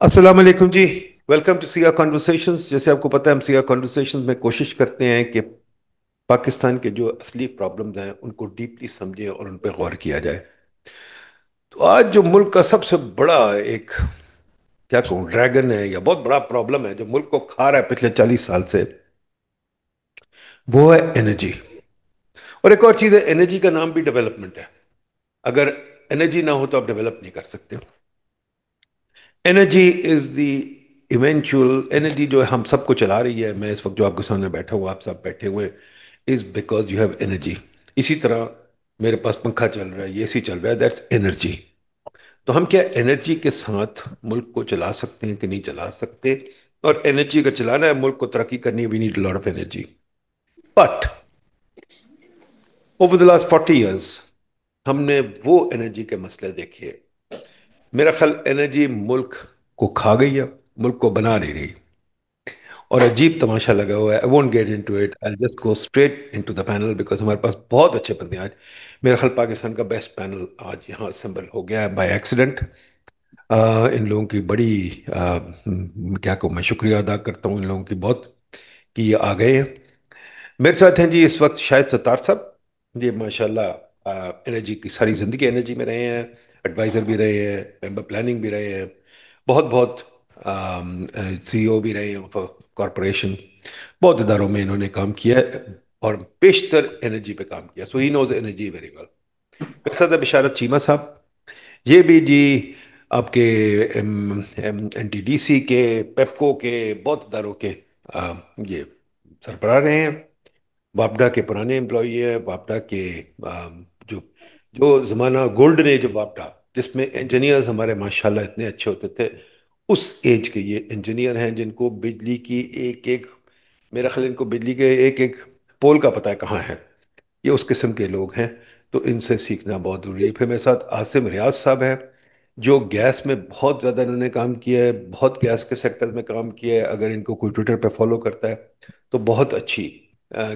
السلام علیکم جی. Welcome to سیا کانورسیشنز. جیسے آپ کو پتہ ہے ہم سیا کانورسیشنز میں کوشش کرتے ہیں کہ پاکستان کے جو اصلی پرابلمز ہیں ان کو ڈیپلی سمجھیں اور ان پہ غور کیا جائے. تو آج جو ملک کا سب سے بڑا ایک کیا کہوں ڈریگن ہے یا بہت بڑا پرابلم ہے جو ملک کو کھا رہا ہے پچھلے 40 سال سے، وہ ہے انرجی. اور ایک اور چیز ہے، انرجی کا نام بھی ڈیولپمنٹ ہے. اگر انرجی نہ ہو تو آپ ڈیولپ نہیں کر سکتے. Energy is the eventual energy جو ہم سب کو چلا رہی ہے. میں اس وقت جو آپ کے سامنے بیٹھا ہوں، آپ سب بیٹھے ہوئے، is because you have energy. اسی طرح میرے پاس پنکھا چل رہا ہے، یہ سی چل رہا ہے، دیٹس انرجی. تو ہم کیا انرجی کے ساتھ ملک کو چلا سکتے ہیں کہ نہیں چلا سکتے؟ اور انرجی کا چلانا ہے ملک کو ترقی کرنی ہے، we need lot of energy. But over the last 40 years ہم نے وہ انرجی کے مسئلے دیکھے. میرا خیال انرجی ملک کو کھا گئی ہے، ملک کو بنا نہیں رہی. اور عجیب تماشا لگا ہوا ہے. I won't get into it. I'll just go straight into the panel because ہمارے پاس بہت اچھے بندے ہیں آج. میرا خیال پاکستان کا بیسٹ پینل آج یہاں اسمبل ہو گیا ہے بائی ایکسیڈنٹ. ان لوگوں کی بڑی کیا کہوں، میں شکریہ ادا کرتا ہوں ان لوگوں کی بہت کہ یہ آ گئے ہیں. میرے ساتھ ہیں جی اس وقت شاہد ستار صاحب. یہ ماشاءاللہ انرجی کی ساری زندگی انرجی میں رہے ہیں، ایڈوائزر بھی رہے ہیں، ممبر پلاننگ بھی رہے ہیں، بہت بہت سی او بھی رہے ہیں کارپوریشن. بہت اداروں میں انہوں نے کام کیا ہے اور بیشتر انرجی پہ کام کیا. سو ہی نوز انرجی ویری ویل. میرے ساتھ ہے بشارت چیمہ صاحب. یہ بھی جی آپ کے این ٹی ڈی سی کے، پیپکو کے، بہت اداروں کے یہ سربراہ رہے ہیں. واپڈا کے پرانے امپلائی ہیں. واپڈا کے جو جو زمانہ گولڈن ایج آف واپڈا، جس میں انجینئرز ہمارے ماشاءاللہ اتنے اچھے ہوتے تھے، اس ایج کے یہ انجینئر ہیں جن کو بجلی کی ایک ایک، میرا خیال ان کو بجلی کے ایک ایک پول کا پتہ ہے کہاں ہے. یہ اس قسم کے لوگ ہیں. تو ان سے سیکھنا بہت ضروری ہے. پھر میرے ساتھ عاصم ریاض صاحب ہیں جو گیس میں بہت زیادہ انہوں نے کام کیا ہے، بہت گیس کے سیکٹر میں کام کیا ہے. اگر ان کو کوئی ٹویٹر پہ فالو کرتا ہے تو بہت اچھی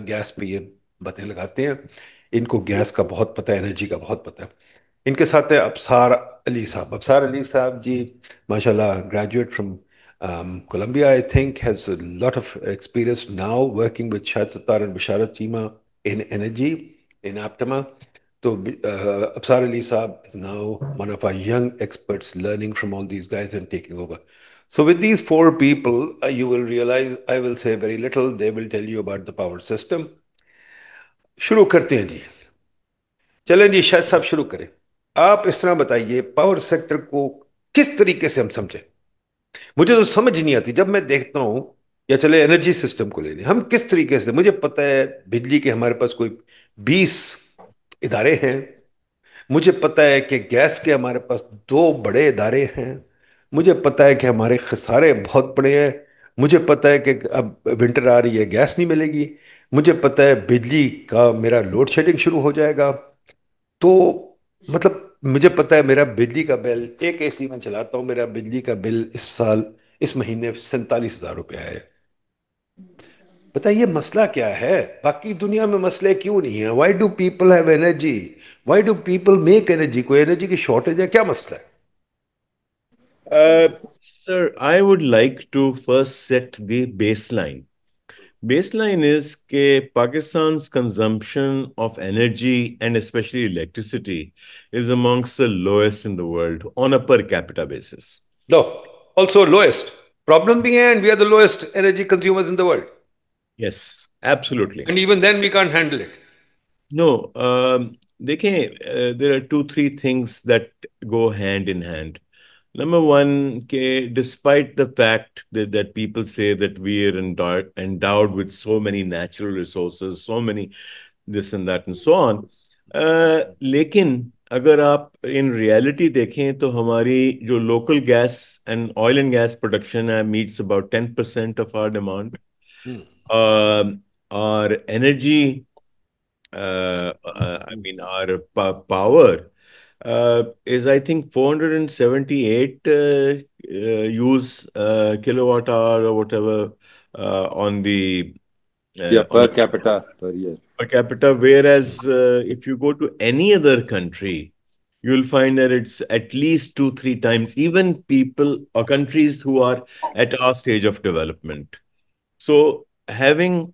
گیس پہ یہ باتیں لگاتے ہیں. ان کو گیس کا بہت پتہ ہے، انرجی کا بہت پتہ ہے. ان کے ساتھ ہے ابصار علی صاحب. ابصار علی صاحب جی ماشاءاللہ graduate from Colombia, I think, has a lot of experience now working with Shahid Sattar and Basharat Chima in energy, in Aptama. So Absar Ali Saab is now one of our young experts learning from all these guys and taking over. So with these four people, you will realize I will say very little. They will tell you about the power system. شروع کرتے ہیں جی. چلیں جی شاہد صاحب شروع کریں. آپ اس طرح بتائیے پاور سیکٹر کو کس طریقے سے ہم سمجھیں. مجھے تو سمجھ نہیں آتی جب میں دیکھتا ہوں. یا چلے انرجی سسٹم کو لے لیں، ہم کس طریقے سے، مجھے پتہ ہے بجلی کے ہمارے پاس کوئی 20 ادارے ہیں. مجھے پتہ ہے کہ گیس کے ہمارے پاس 2 بڑے ادارے ہیں. مجھے پتہ ہے کہ ہمارے خسارے بہت بڑے ہیں. مجھے پتہ ہے کہ اب ونٹر آ رہی ہے، گیس نہیں ملے گی. مجھے پتہ ہے بجلی کا میرا لوڈ شیڈنگ شروع ہو جائے گا. تو مطلب مجھے پتہ ہے میرا بجلی کا بل، ایک اے سی میں چلاتا ہوں، میرا بجلی کا بل اس سال اس مہینے 47,000 روپے آئے. بتائیے مسئلہ کیا ہے؟ باقی دنیا میں مسئلے کیوں نہیں ہیں؟ Why do people have energy? Why do people make energy? کوئی انرجی کی شارٹیج ہے؟ کیا مسئلہ ہے؟ Uh, Sir, I would like to first set the baseline. Baseline is that Pakistan's consumption of energy and especially electricity is amongst the lowest in the world on a per capita basis. No, also lowest. Problem بھی ہیں and we are the lowest energy consumers in the world. Yes, absolutely. And even then we can't handle it. No, there are two, three things that go hand in hand. Number one, despite the fact that people say that we are endowed with so many natural resources, so many this and that and so on, لیکن اگر آپ in reality دیکھیں تو ہماری جو local gas and oil and gas production ہے meets about 10% of our demand. اور energy I mean, our power is, I think, 478 use kilowatt hour or whatever on the Yeah, on per a capita per year. per capita. Whereas if you go to any other country, you'll find that it's at least two, three times, even people or countries who are at our stage of development. So, having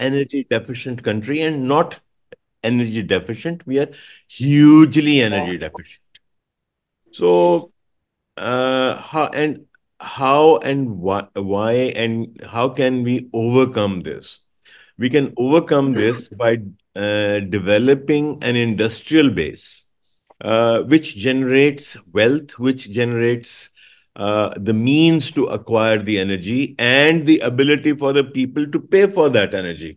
energy deficient country and not energy deficient, we are hugely energy deficient. So, how and why and how can we overcome this? We can overcome this by developing an industrial base which generates wealth, which generates the means to acquire the energy and the ability for the people to pay for that energy.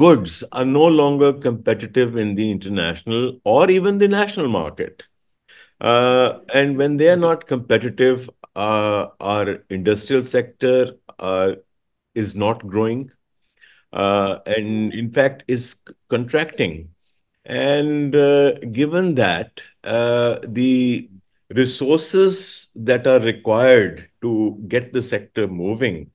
goods are no longer competitive in the international or even the national market. And when they are not competitive, our industrial sector is not growing, and in fact is contracting. And given that, the resources that are required to get the sector moving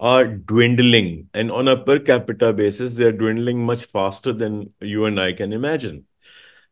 are dwindling. And on a per capita basis, they're dwindling much faster than you and I can imagine.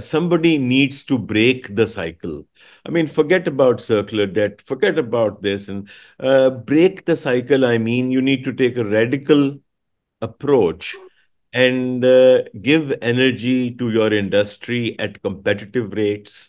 somebody needs to break the cycle. I mean, forget about circular debt, forget about this, and break the cycle. I mean, you need to take a radical approach and give energy to your industry at competitive rates,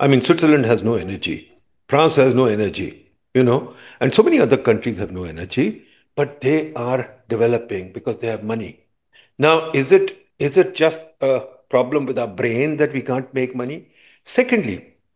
I mean, Switzerland has no energy. France has no energy, and so many other countries have no energy, but they are developing because they have money. Now, is it just a problem with our brain that we can't make money? Secondly,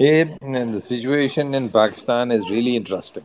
The situation in Pakistan is really interesting.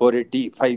485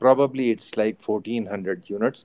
probably it's like 1400 units,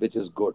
which is good.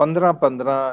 15-15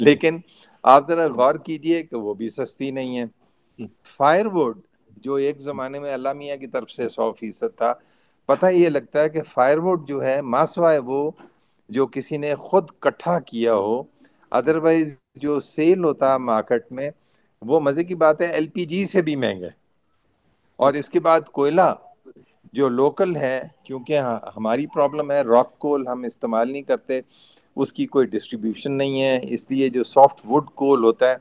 لیکن آپ ذرا غور کیجئے کہ وہ بھی سستی نہیں ہے. فائر ووڈ جو ایک زمانے میں اللہ میاں کی طرف سے 100% تھا، پتہ یہ لگتا ہے کہ فائر ووڈ جو ہے ماسوائے وہ جو کسی نے خود کٹھا کیا ہو، ادروائز جو سیل ہوتا مارکیٹ میں وہ مزے کی بات ہے ایل پی جی سے بھی مہنگا ہے. اور اس کے بعد کوئلہ جو لوکل ہے، کیونکہ ہماری پرابلم ہے راک کول ہم استعمال نہیں کرتے، اس کی کوئی ڈسٹریبیوشن نہیں ہے، اس لیے جو سافٹ ووڈ کول ہوتا ہے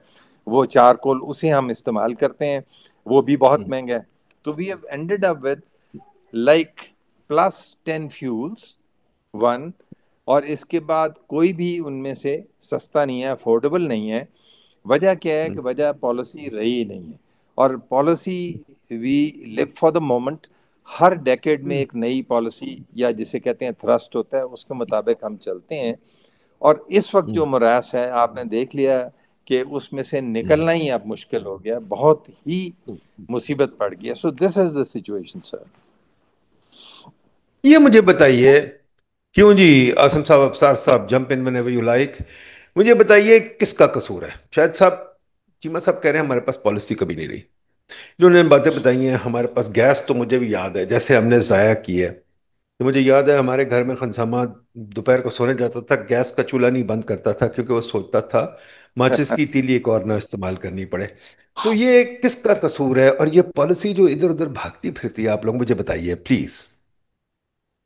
وہ چار کول اسے ہم استعمال کرتے ہیں، وہ بھی بہت مہنگا ہے. تو we have ended up with like +10 fuels one, اور اس کے بعد کوئی بھی ان میں سے سستا نہیں ہے، افورڈیبل نہیں ہے. وجہ کیا ہے کہ وجہ پالیسی رہی نہیں ہے، اور policy we leave for the moment. ہر ڈیکیڈ میں ایک نئی پالیسی یا جسے کہتے ہیں تھرسٹ ہوتا ہے، اس کے مطابق ہم چلتے ہیں. اور اس وقت جو موراس ہے آپ نے دیکھ لیا کہ اس میں سے نکلنا ہی اب مشکل ہو گیا، بہت ہی مصیبت پڑ گیا. سو دس از دا سچویشن سر. یہ مجھے بتائیے کیوں جی آسم صاحب، ابصار صاحب، jump in whenever you like. مجھے بتائیے کس کا قصور ہے؟ شاید صاحب، چیمہ صاحب کہہ رہے ہیں ہمارے پاس پالیسی کبھی نہیں رہی. جو انہوں نے باتیں بتائی ہیں، ہمارے پاس گیس تو مجھے بھی یاد ہے جیسے ہم نے ضائع کی ہے. تو مجھے یاد ہے ہمارے گھر میں خنسامہ دوپہر کو سونے جاتا تھا، گیس کا چولہا نہیں بند کرتا تھا کیونکہ وہ سوچتا تھا ماچس کی تیلی ایک اور نہ استعمال کرنی پڑے. تو یہ کس کا قصور ہے؟ اور یہ پالیسی جو ادھر ادھر بھاگتی پھرتی ہے، آپ لوگ مجھے بتائیے پلیز.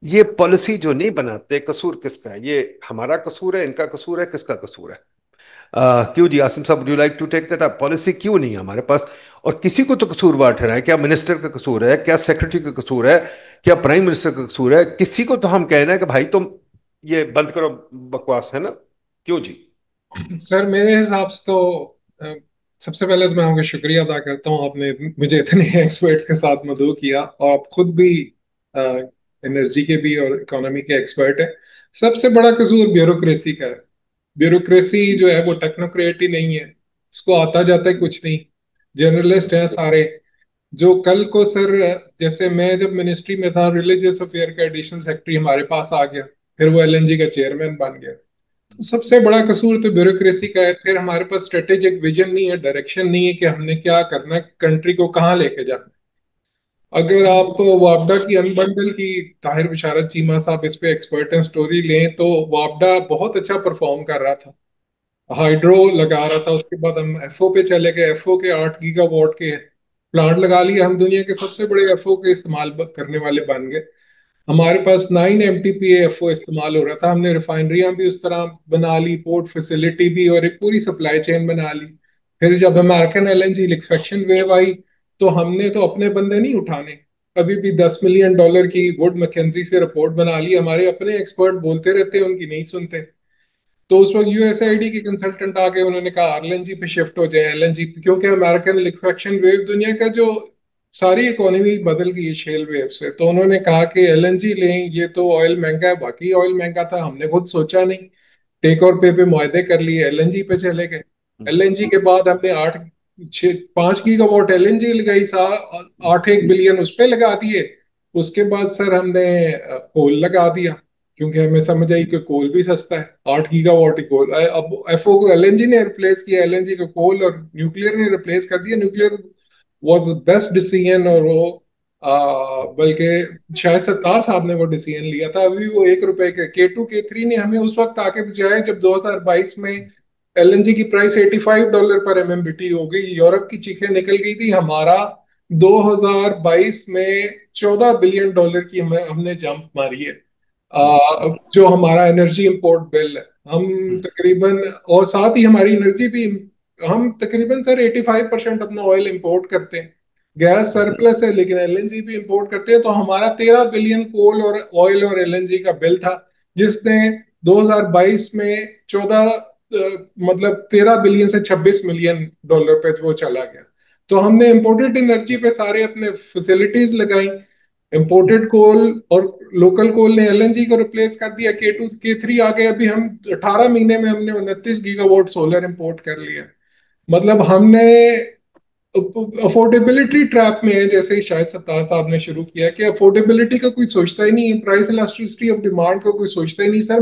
یہ پالیسی جو نہیں بناتے، قصور کس کا ہے؟ یہ ہمارا قصور ہے، ان کا قصور ہے، کس کا قصور ہے؟ کیوں جی آسم صاحب، would you like to take that up؟ Policy کیوں نہیں ہے ہمارے پاس؟ اور کسی کو تو قصوروار ٹھہرائیں. کیا منسٹر کا قصور ہے؟ کیا سیکرٹری کا قصور ہے؟ کیا پرائم منسٹر کا قصور ہے؟ کسی کو تو ہم کہنا ہے کہ بھائی تم یہ بند کرو بکواس، ہے نا؟ کیوں جی؟ سر میرے حساب سے تو سب سے پہلے تو میں آپ کا شکریہ ادا کرتا ہوں، آپ نے مجھے اتنے ایکسپرٹس کے ساتھ مدعو کیا، اور آپ خود بھی انرجی کے بھی اور اکانومی کے ایکسپرٹ ہیں. سب سے بڑا قصور بیوروکریسی کا ہے. بیوروکریسی جو ہے وہ ٹیکنوکریٹ ہی نہیں ہے، اس کو آتا جاتا ہے کچھ نہیں، جرنلسٹ ہیں سارے. جو کل کو سر، جیسے میں جب منسٹری میں تھا، ریلیجیس افیئر کا ایڈیشنل سیکرٹری ہمارے پاس آ گیا، پھر وہ ایل این جی کا چیئرمین بن گیا. تو سب سے بڑا قصور تو بیوروکریسی کا ہے. پھر ہمارے پاس اسٹریٹجک ویژن نہیں ہے، ڈائریکشن نہیں ہے کہ ہم نے کیا کرنا ہے، کنٹری کو کہاں لے کے جانا. اگر آپ وابڈا کی انبنڈل کی، طاہر بشارت چیمہ صاحب اس پہ ایکسپرٹ ہیں، سٹوری لیں تو وابڈا بہت اچھا پرفارم کر رہا تھا، ہائیڈرو لگا رہا تھا. اس کے بعد ہم ایف او پہ چلے گئے، ایف او کے 8 گیگا واٹ کے پلانٹ لگا لیے، ہم دنیا کے سب سے بڑے ایف او کے استعمال کرنے والے بن گئے. ہمارے پاس 9 M T P A F O استعمال ہو رہا تھا. ہم نے ریفائنریاں بھی اس طرح بنا لی، پورٹ فیسلٹی بھی، اور ایک پوری سپلائی چین بنا لی. پھر جب American L N G liquefaction wave آئی تو ہم نے تو اپنے بندے نہیں اٹھانے، ابھی بھی $10 ملین کی ووڈ میکنزی سے رپورٹ بنا لی. ہمارے اپنے ایکسپرٹ بولتے رہتے ہیں، ان کی نہیں سنتے. تو اس وقت یو ایس آئی ڈی کے کنسلٹنٹ آ گئے، انہوں نے کہا ایل این جی پہ شفٹ ہو جائیں، ایل این جی، کیونکہ امریکن لکفیکشن ویو دنیا کا جو ساری اکانومی بدل گئی ہے شیل ویو سے. تو انہوں نے کہا کہ ایل این جی لیں، یہ تو آئل مہنگا ہے. باقی آئل مہنگا تھا، ہم نے خود سوچا نہیں، ٹیک اور پے معاہدے کر لیے، ایل این جی پہ چلے گئے. ایل این جی کے بعد ہم نے 5 gigawatt L N G لگائی، 8 بلین اس پہ لگا دیے. اس کے بعد سر ہم نے کول لگا دیا، کیونکہ ہمیں سمجھ آئی کہ کول بھی سستا ہے، 8 گیگا واٹ ہی کول. اب ایف او کو ایل این جی نے ریپلیس کیا، ایل این جی کو کول اور نیوکلیر نے ریپلیس کر دیا. نیوکلیر واز بیسٹ ڈیسیژن، اور وہ بلکہ شاید 70 صاحب نے وہ ڈیسیژن لیا تھا. ابھی وہ ₹1 کے K2 K3 نے ہمیں اس وقت آ کے بچایا جب 2022 میں ایل این جی کی پرائس $85 پر ایم ایم بی ٹی ہو گئی. یورپ کی چیخیں نکل گئی تھی. ہمارا 2022 میں $14 بلین کی ہم نے جمپ ماری ہے، جو ہمارا انرجی امپورٹ بل ہے. ہم تقریباً، اور ساتھ ہی ہماری انرجی بھی، ہم تقریباً سر 85% اپنا آئل امپورٹ کرتے ہیں. گیس سرپلس ہے لیکن ایل این جی بھی امپورٹ کرتے ہیں. تو ہمارا 13 بلین کول اور آئل اور ایل این جی کا بل تھا، جس نے 2022 میں 13 بلین سے $26 ملین پہ وہ چلا گیا. تو ہم نے امپورٹڈ انرجی پہ سارے اپنے فیسلٹیز لگائیں. امپورٹڈ کول اور لوکل کول نے ایل این جی کو ریپلیس کر دیا. K2 K3 آ گئے. ابھی ہم 18 مہینے میں ہم نے 29 گیگا واٹ سولر امپورٹ کر لیا. مطلب ہم نے افورڈیبلٹی ٹریپ میں ہے، جیسے شاید ستار صاحب نے شروع کیا کہ افورڈیبلٹی کا کوئی سوچتا ہی نہیں ہے، پرائس الاسٹیسٹی آف ڈیمانڈ کا کوئی سوچتا ہی نہیں. سر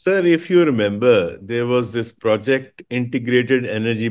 Sir, if you remember, there was this project, Integrated Energy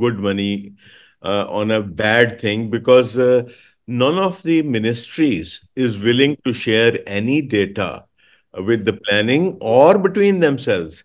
good money on a bad thing, because none of the ministries is willing to share any data with the planning or between themselves.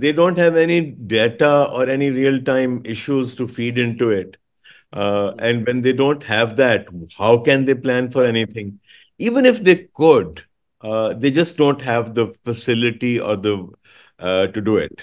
they don't have any data or any real time issues to feed into it. And when they don't have that, how can they plan for anything? Even if they could, they just don't have the facility or the to do it.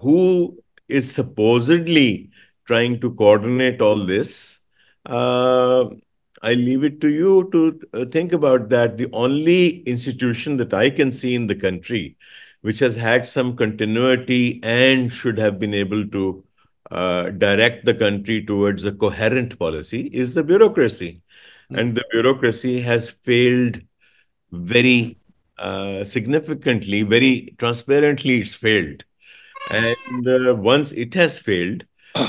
who is supposedly trying to coordinate all this. Uh, I leave it to you to think about that. The only institution that I can see in the country which has had some continuity and should have been able to direct the country towards a coherent policy is the bureaucracy. And the bureaucracy has failed very significantly, very transparently, it's failed. And once it has failed,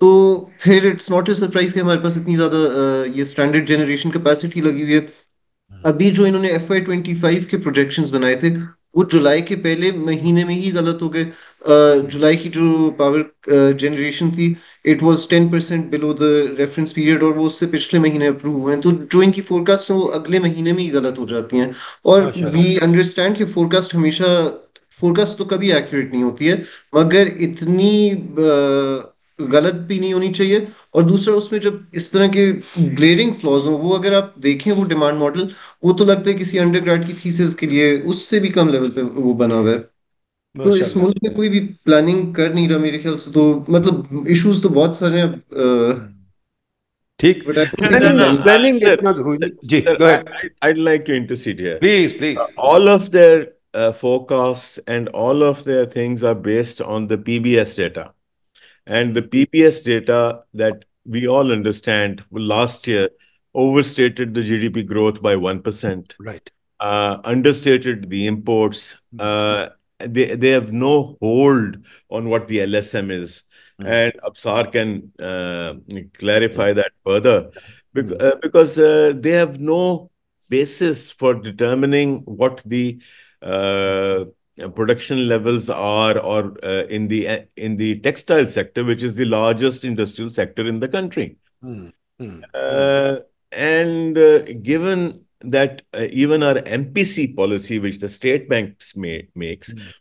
تو پھر it's not a surprise کہ ہمارے پاس اتنی زیادہ یہ standard generation capacity لگی ہوئی ہے. ابھی جو انہوں نے FY25 کے پروجیکشنز بنائے تھے وہ جولائی کے پہلے مہینے میں ہی غلط ہو گئے. جولائی کی جو پاور جنریشن تھی it was 10% below the reference period, اور وہ اس سے پچھلے مہینے اپروو ہوئے ہیں. تو جو ان کی فورکاسٹ ہیں وہ اگلے مہینے میں ہی غلط ہو جاتی ہیں. اور ماشاء اللہ. وی انڈرسٹینڈ کہ فورکاسٹ ہمیشہ, فورکاسٹ تو کبھی ایکوریٹ نہیں ہوتی ہے, مگر اتنی غلط بھی نہیں ہونی چاہیے. اور دوسرا اس میں جب اس طرح کے گلیئرنگ فلاز ہوں, وہ اگر آپ دیکھیں وہ ڈیمانڈ ماڈل, وہ تو لگتا ہے کسی انڈر گریڈ کی تھیسس کے لیے اس سے بھی کم لیول پہ وہ بنا ہوا ہے. تو ماشاء اس اللہ. ملک میں کوئی بھی پلاننگ کر نہیں رہا میرے خیال سے. تو مطلب ایشوز تو بہت سارے ہیں, ٹھیک. But I don't No, think no, planning no. Planning. Planning Sir, اتنا ضروری نہیں. جی sir, go ahead I'd like to intercede here. Please please. All of their forecasts and all of their things are based on the PBS data. And the PBS data that we all understand last year overstated the GDP growth by 1%, right. understated the imports. They have no hold on what the LSM is. And Absar can clarify that further because they have no basis for determining what the uh, production levels are, or in the textile sector, which is the largest industrial sector in the country. Uh, and given that even our MPC policy, which the state banks makes,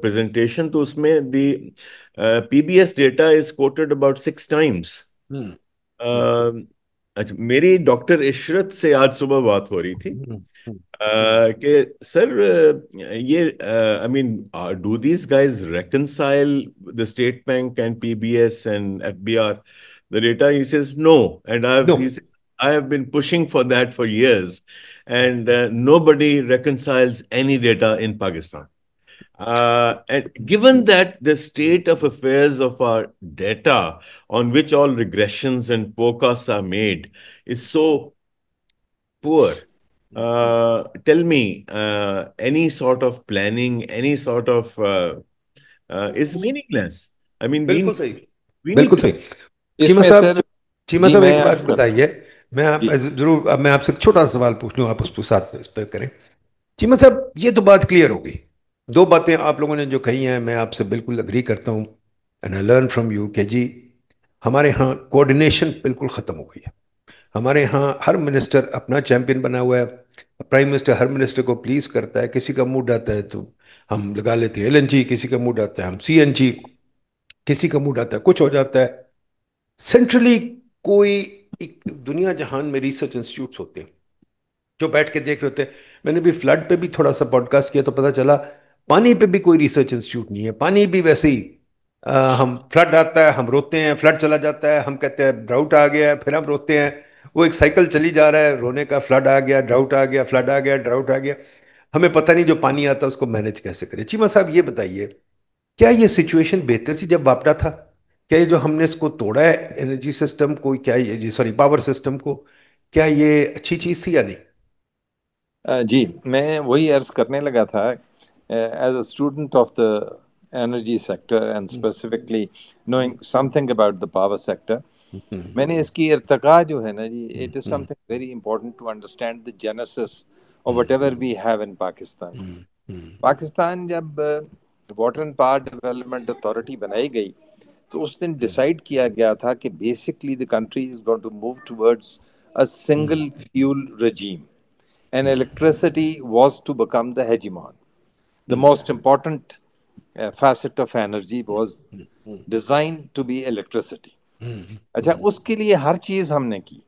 presentation, to usme the PBS data is quoted about 6 times. اچھا, میری doctor عشرت سے آج صبح بات ہو رہی تھی کہ sir یہ I mean do these guys reconcile the State Bank and PBS and FBR the data? He says no, and no. I have been pushing for that for years, and nobody reconciles any data in Pakistan. And given that the state of affairs of our data, on which all regressions and forecasts are made, is so poor, tell me, any sort of planning, any sort of is meaningless. I mean, بالکل صحیح, we need بالکل to. صحیح. اس چیمہ میں صاحب, سر چیمہ جی صاحب میں ایک عرض بات کرتا بتائیے. میں ہوں. آپ جی ضرور, اب میں آپ سے ایک چھوٹا سا سوال پوچھ لوں, آپ اس کے ساتھ اس پہ کریں. چیمہ صاحب یہ تو بات کلیئر ہو گئی, دو باتیں آپ لوگوں نے جو کہی ہیں میں آپ سے بالکل اگری کرتا ہوں. And I learn from you کہ جی ہمارے ہاں کوآرڈینیشن بالکل ختم ہو گئی ہے. ہمارے ہاں ہر منسٹر اپنا چیمپئن بنا ہوا ہے. پرائم منسٹر ہر منسٹر کو پلیز کرتا ہے, کسی کا موڈ آتا ہے تو ہم لگا لیتے ہیں LNG, کسی کا موڈ آتا ہے ہم CNG, کسی کا موڈ آتا ہے کچھ ہو جاتا ہے. سینٹرلی کوئی دنیا جہان میں ریسرچ انسٹیٹیوٹس ہوتے ہیں جو بیٹھ کے دیکھ رہے ہوتے ہیں. میں نے بھی فلڈ پہ بھی تھوڑا سا پوڈ کاسٹ کیا تو پتا چلا پانی پہ بھی کوئی ریسرچ انسٹیٹیوٹ نہیں ہے. پانی بھی ویسے ہی ہم فلڈ آتا ہے ہم روتے ہیں, فلڈ چلا جاتا ہے ہم کہتے ہیں ڈراؤٹ آ گیا ہے, پھر ہم روتے ہیں. وہ ایک سائیکل چلی جا رہا ہے رونے کا, فلڈ آ گیا ڈراؤٹ آ گیا, فلڈ آ گیا ڈراؤٹ آ گیا. ہمیں پتہ نہیں جو پانی آتا ہے اس کو مینج کیسے کرے. چیمہ صاحب یہ بتائیے کیا یہ سچویشن بہتر تھی جب واپڈا تھا؟ کیا یہ جو ہم نے اس کو توڑا ہے انرجی سسٹم کو, کیا یہ سوری پاور سسٹم کو, کیا یہ اچھی چیز تھی یا نہیں؟ جی میں وہی عرض کرنے لگا تھا as a student of the energy sector and specifically knowing something about the power sector. میں نے اس کی ارتقاء جو ہے نا جی, it is something very important to understand the genesis اور whatever we have in Pakistan. Pakistan جب water and power development authority بنائی گئی تو اس دن ڈیسائیڈ کیا گیا تھا کہ basically the country is going to move towards a single fuel regime, and electricity was to become the hegemon. The most important facet of energy was designed to be electricity. اچھا, اس کے لیے ہر چیز ہم نے کی,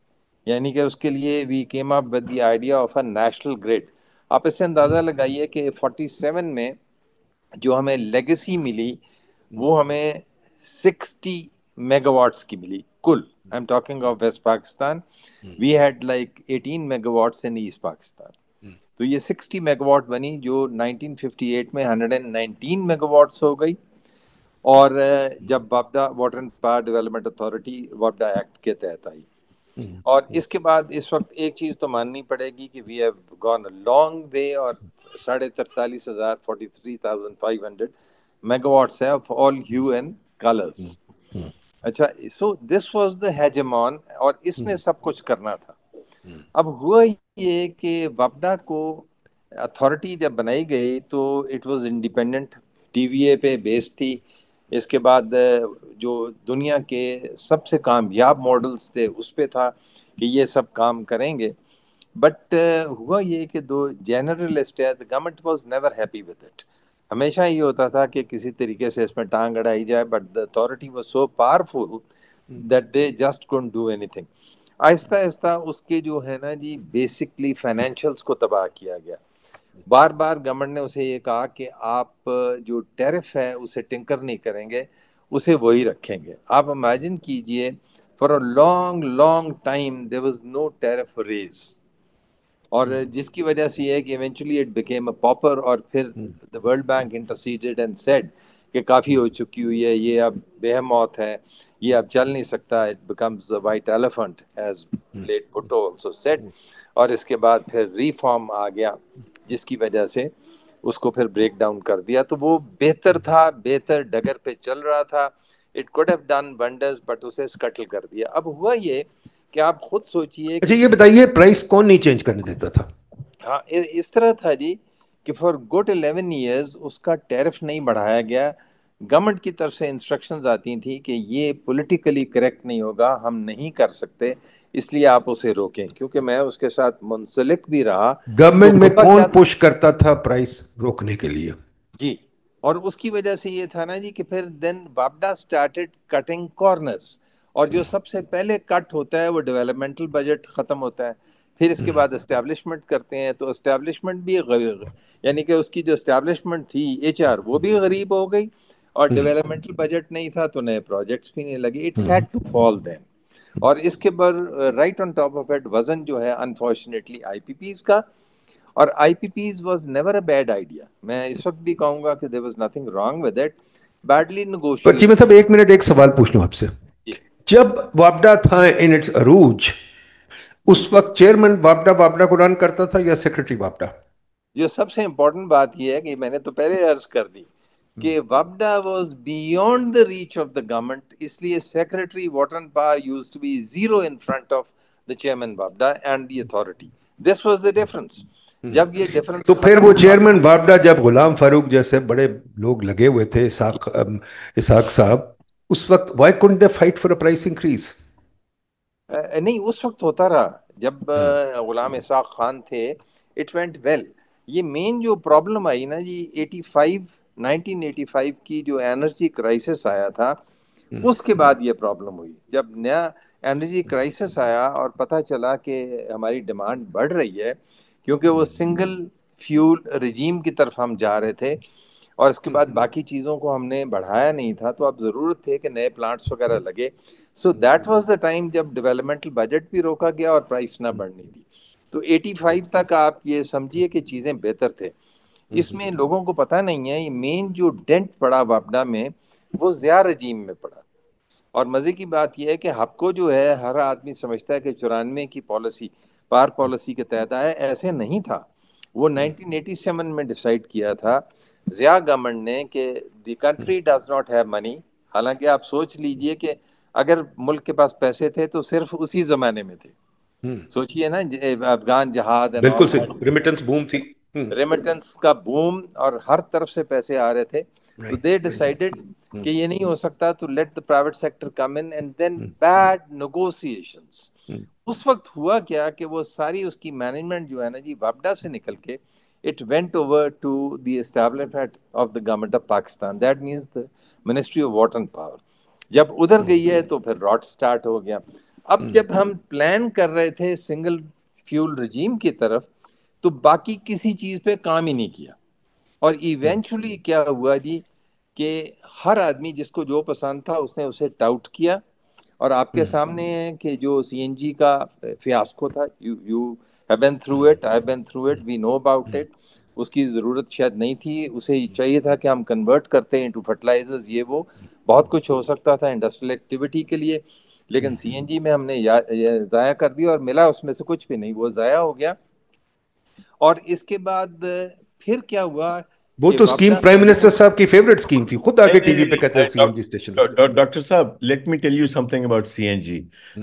یعنی کہ اس کے لیے we came up with the idea of a national grid. آپ اس سے اندازہ لگائیے کہ 47 میں جو ہمیں لیگیسی ملی وہ ہمیں 60 میگا واٹس کی ملی کل. I'm talking of West Pakistan. We had like 18 megawatts in East Pakistan. تو یہ 60 میگا واٹ بنی جو 1958 میں 119 میگا واٹس ہو گئی. اور جب وابڈا water and power development authority وابڈا act کے تحت آئی, اور اس کے بعد اس وقت ایک چیز تو ماننی پڑے گی کہ we have gone a long way, اور 43,500 43,500 میگا واٹس ہے of all hue and colours. اچھا, سو دس واز دا ہیجمان, اور اس نے سب کچھ کرنا تھا. اب ہوا یہ کہ وابڈا کو اتھارٹی جب بنائی گئی تو it was independent, T V A پہ بیس تھی. اس کے بعد جو دنیا کے سب سے کامیاب ماڈلز تھے اس پہ تھا کہ یہ سب کام کریں گے. بٹ ہوا یہ کہ دو جنرلسٹ ہے, government was never happy with it. ہمیشہ یہ ہوتا تھا کہ کسی طریقے سے اس میں ٹانگ اڑائی جائے, but the authority was so powerful that they just couldn't do anything. آہستہ آہستہ اس کے جو ہے نا جی بیسکلی فائنینشلس کو تباہ کیا گیا. بار بار گورنمنٹ نے اسے یہ کہا کہ آپ جو ٹیرف ہے اسے ٹنکر نہیں کریں گے, اسے وہی رکھیں گے. آپ امیجن کیجئے, for a long long time there was no tariff raise, اور جس کی وجہ سے یہ ہے کہ eventually it became a pauper, اور پھر the World Bank interceded and said کہ کافی ہو چکی ہوئی ہے, یہ اب بیہموت ہے, یہ اب چل نہیں سکتا, it becomes a white elephant as late Bhutto also said. اور اس کے بعد پھر ریفارم آ گیا جس کی وجہ سے اس کو پھر بریک ڈاؤن کر دیا. تو وہ بہتر تھا, بہتر ڈگر پہ چل رہا تھا, it could have done wonders, but اسے اسکٹل کر دیا. اب ہوا یہ کہ آپ خود سوچئے اچھا کہ یہ بتائیے پرائس کون نہیں چینج کرنے دیتا تھا؟ ہاں اس طرح تھا جی کہ فار گڈ 11 ایئرز اس کا ٹیرف نہیں بڑھایا گیا. گورنمنٹ کی طرف سے انسٹرکشنز آتی تھیں کہ یہ پولیٹیکلی کریکٹ نہیں ہوگا, ہم نہیں کر سکتے, اس لیے آپ اسے روکیں. کیونکہ میں اس کے ساتھ منسلک بھی رہا تو گورنمنٹ میں ہوتا کون کیا پش کرتا تھا پرائس روکنے کے لیے؟ جی, اور اس کی وجہ سے یہ تھا نا جی کہ پھر دین وابڈا سٹارٹڈ کٹنگ کارنرز, اور جو سب سے پہلے کٹ ہوتا ہے وہ ڈیولپمنٹل بجٹ ختم ہوتا ہے. پھر اس کے بعد اسٹیبلشمنٹ کرتے ہیں, تو اسٹیبلشمنٹ بھی یعنی کہ اس کی جو اسٹیبلشمنٹ تھی ایچ آر وہ بھی غریب ہو گئی, اور ڈیولپمنٹل بجٹ نہیں تھا تو نئے پروجیکٹس بھی نہیں لگے. It had to fall then. اور اس کے بعد right on top of it وزن جو ہے انفارچونیٹلی آئی پی پیز کا, اور I P Ps was never a bad idea. میں اس وقت بھی کہوں گا کہ there was nothing wrong with it, badly per Cheema negotiated. صاحب ایک منٹ, ایک سوال پوچھ لوں آپ سے. جی, جب وابڈا تھا ان اٹس عروج, اس وقت چیئرمین وابڈا کو رن کرتا تھا یا سیکرٹری وابڈا؟ جو سب سے امپورٹنٹ بات یہ ہے کہ میں نے تو پہلے عرض کر دی کہ وابڈا was beyond the reach of the government, اس لیے secretary water and power used to be zero in front of the chairman وابڈا and the authority. This was the difference. جب یہ ڈفرنس تو پھر ختم وہ ہوا, چیئرمین وابڈا جب غلام فاروق جیسے بڑے لوگ لگے ہوئے تھے, اسحاق صاحب, اس وقت why couldn't they fight for a price increase? نہیں اس وقت ہوتا رہا جب غلام اسحاق خان تھے, اٹ وینٹ ویل. یہ مین جو پرابلم آئی نا جی 1985 کی جو انرجی کرائسس آیا تھا, اس کے بعد یہ پرابلم ہوئی. جب نیا انرجی کرائسس آیا اور پتہ چلا کہ ہماری ڈیمانڈ بڑھ رہی ہے, کیونکہ وہ سنگل فیول رجیم کی طرف ہم جا رہے تھے, اور اس کے بعد باقی چیزوں کو ہم نے بڑھایا نہیں تھا, تو اب ضرورت تھے کہ نئے پلانٹس وغیرہ لگے. So that was the time جب ڈیولپمنٹل بجٹ بھی روکا گیا اور پرائس نہ بڑھنی دی. تو 85 تک آپ یہ سمجھیے کہ چیزیں بہتر تھے. اس میں لوگوں کو پتہ نہیں ہے, یہ مین جو ڈینٹ پڑا وابڈا میں وہ ضیاء رجیم میں پڑا. اور مزے کی بات یہ ہے کہ ہپکو جو ہے ہر آدمی سمجھتا ہے کہ 94 کی پالیسی پار پالیسی کے تحت آیا, ایسے نہیں تھا. وہ 1987 میں ڈیسائیڈ کیا تھا ضیاء گورنمنٹ نے کہ the country does not have money. حالانکہ آپ سوچ لیجئے کہ اگر ملک کے پاس پیسے تھے تو صرف اسی زمانے میں تھے. سوچئے نا افغان جہاد اینڈ بالکل آل صحیح, ریمیٹنس بوم تھی. ریمیٹنس کا بوم, اور ہر طرف سے پیسے آ رہے تھے. تو Right. دے ڈیسائیڈڈ کہ یہ نہیں ہو سکتا, تو let the private sector come in, and then bad negotiations. اس وقت ہوا کیا کہ وہ ساری اس کی مینجمنٹ جو ہے نا جی وابڈا سے نکل کے it went over to the establishment of the government of Pakistan, that means the ministry of water and power. جب ادھر گئی ہے تو پھر راٹ سٹارٹ ہو گیا. اب جب ہم پلان کر رہے تھے سنگل فیول رجیم کی طرف, تو باقی کسی چیز پہ کام ہی نہیں کیا. اور ایونچولی کیا ہوا جی کہ ہر آدمی جس کو جو پسند تھا اس نے اسے ٹاؤٹ کیا. اور آپ کے سامنے ہے کہ جو سی این جی کا فیاسکو تھا, you have been through it, I have been through it, we know about it. اس کی ضرورت شاید نہیں تھی, اسے چاہیے تھا کہ ہم کنورٹ کرتے انٹو فرٹیلائزرز, یہ وہ بہت کچھ ہو سکتا تھا انڈسٹریل ایکٹیویٹی کے لیے. لیکن سی این جی میں ہم نے ضائع کر دیا, اور ملا اس میں سے کچھ بھی نہیں, وہ ضائع ہو گیا. اور اس کے بعد پھر کیا ہوا وہ تو اسکیم پرائم منسٹر صاحب کی فیوریٹ اسکیم تھی, خود آ کے ٹی وی پہ کہتے ہیں C N G station. Dr. Saab, let me tell you something about CNG.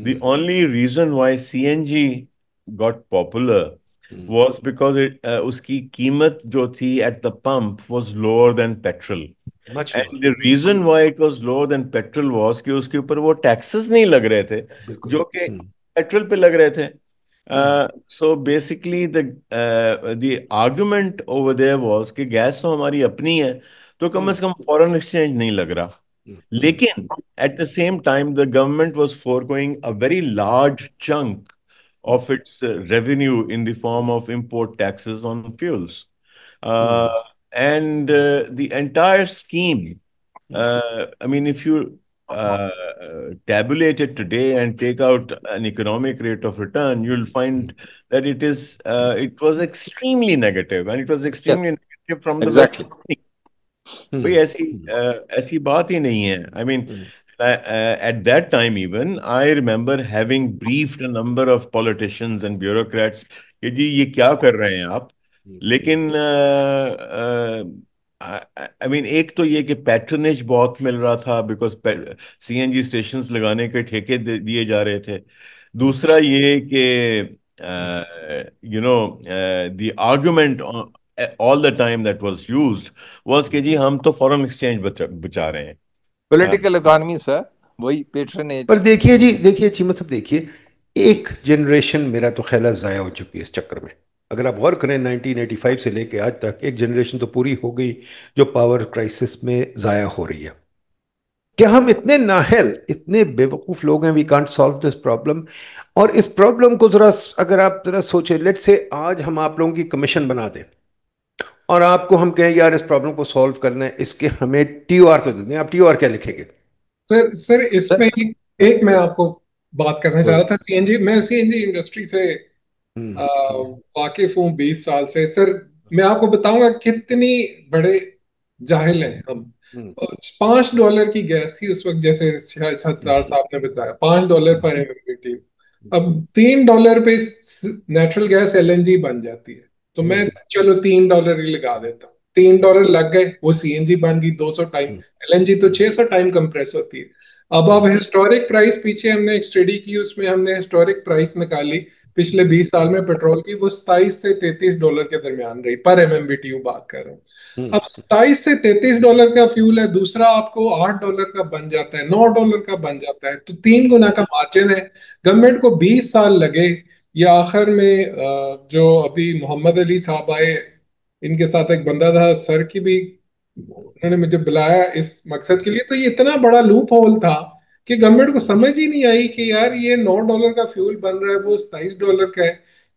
The only reason why CNG got popular was because uski qeemat jo thi at the pump was lower than petrol. Much And lower. the reason why it was lower than petrol was کہ اس کے اوپر وہ taxes نہیں لگ رہے تھے بالکل. جو کہ petrol پہ لگ رہے تھے. So basically the argument over there was کہ گیس تو ہماری اپنی ہے تو کم از کم فورن ایکسچینج نہیں لگ رہا. لیکن at the same time the government was foregoing a very large chunk of its revenue in the form of import taxes on fuels. And the entire scheme, I mean, if you tabulate it today and take out an economic rate of return, you'll find that it was extremely negative, and it was extremely negative from the very Exactly. beginning. کوئی ایسی بات ہی نہیں ہے. I mean, at that time even, I remember having briefed a number of politicians and bureaucrats کہ جی یہ کیا کر رہے ہیں آپ. لیکن I mean ایک تو یہ کہ پیٹرنیج بہت مل رہا تھا because C N G stations لگانے کے ٹھیکے دیے جا رہے تھے. دوسرا یہ کہ the argument all the time that was used was کہ جی ہم تو فورن ایکسچینج بچا رہے ہیں. پولیٹیکل اکانومی سر, وہی پیٹرنیج. پر دیکھیے جی, دیکھیے چیمہ صاحب, دیکھیے ایک جنریشن میرا تو خیال ہے ضائع ہو چکی ہے اس چکر میں. اگر آپ غور کریں 1985 سے لے کے آج تک ایک جنریشن تو پوری ہو گئی جو پاور کرائسس میں ضائع ہو رہی ہے. کیا ہم اتنے نااہل, اتنے بے وقوف لوگ ہیں, we can't solve this problem. اور اس پرابلم کو ذرا اگر آپ ذرا سوچیں, لیٹ سے آج ہم آپ لوگوں کی کمیشن بنا دیں اور آپ کو ہم کہیں یار اس پرابلم کو سالو کرنا ہے, اس کے ہمیں ٹی او آر تو دے دیں, آپ ٹی او آر کیا لکھیں گے؟ سر اس میں ایک میں آپ کو بات کرنا چاہ رہا تھا. سی این جی, میں سی این جی انڈسٹری سے واقف ہوں 20 سال سے. سر میں آپ کو بتاؤں گا کتنی بڑے جاہل ہیں ہم. $5 کی گیس تھی اس وقت, جیسے ستار صاحب نے بتایا, $5 پر MMBTU. اب $3 پہ natural gas L N G بن جاتی ہے, تو میں چلو $3 ہی لگا دیتا ہوں. $3 لگ گئے, وہ سی این جی بن گئی 200 ٹائم, ایل این جی تو 600 ٹائم کمپریس ہوتی ہے. اب ہسٹورک پرائس پیچھے ہم نے ایک اسٹڈی کی, اس میں ہم نے ہسٹورک پرائس نکالی پچھلے 20 سال میں پیٹرول کی, وہ $27 سے $33 کے درمیان رہی پر MMBTU بات کر رہا ہوں. اب $27 سے $33 کا فیول ہے, دوسرا آپ کو $8 کا بن جاتا ہے, $9 کا بن جاتا ہے, تو 3 گنا کا مارجن ہے. گورنمنٹ کو 20 سال لگے, یا آخر میں جو ابھی محمد علی صاحب آئے, ان کے ساتھ ایک بندہ تھا سر کی بھی, انہوں نے مجھے بلایا اس مقصد کے لیے. تو یہ اتنا بڑا لوپ ہول تھا کہ گورنمنٹ کو سمجھ ہی نہیں آئی کہ یار یہ $9 کا فیول بن رہا ہے, وہ $27 کا ہے,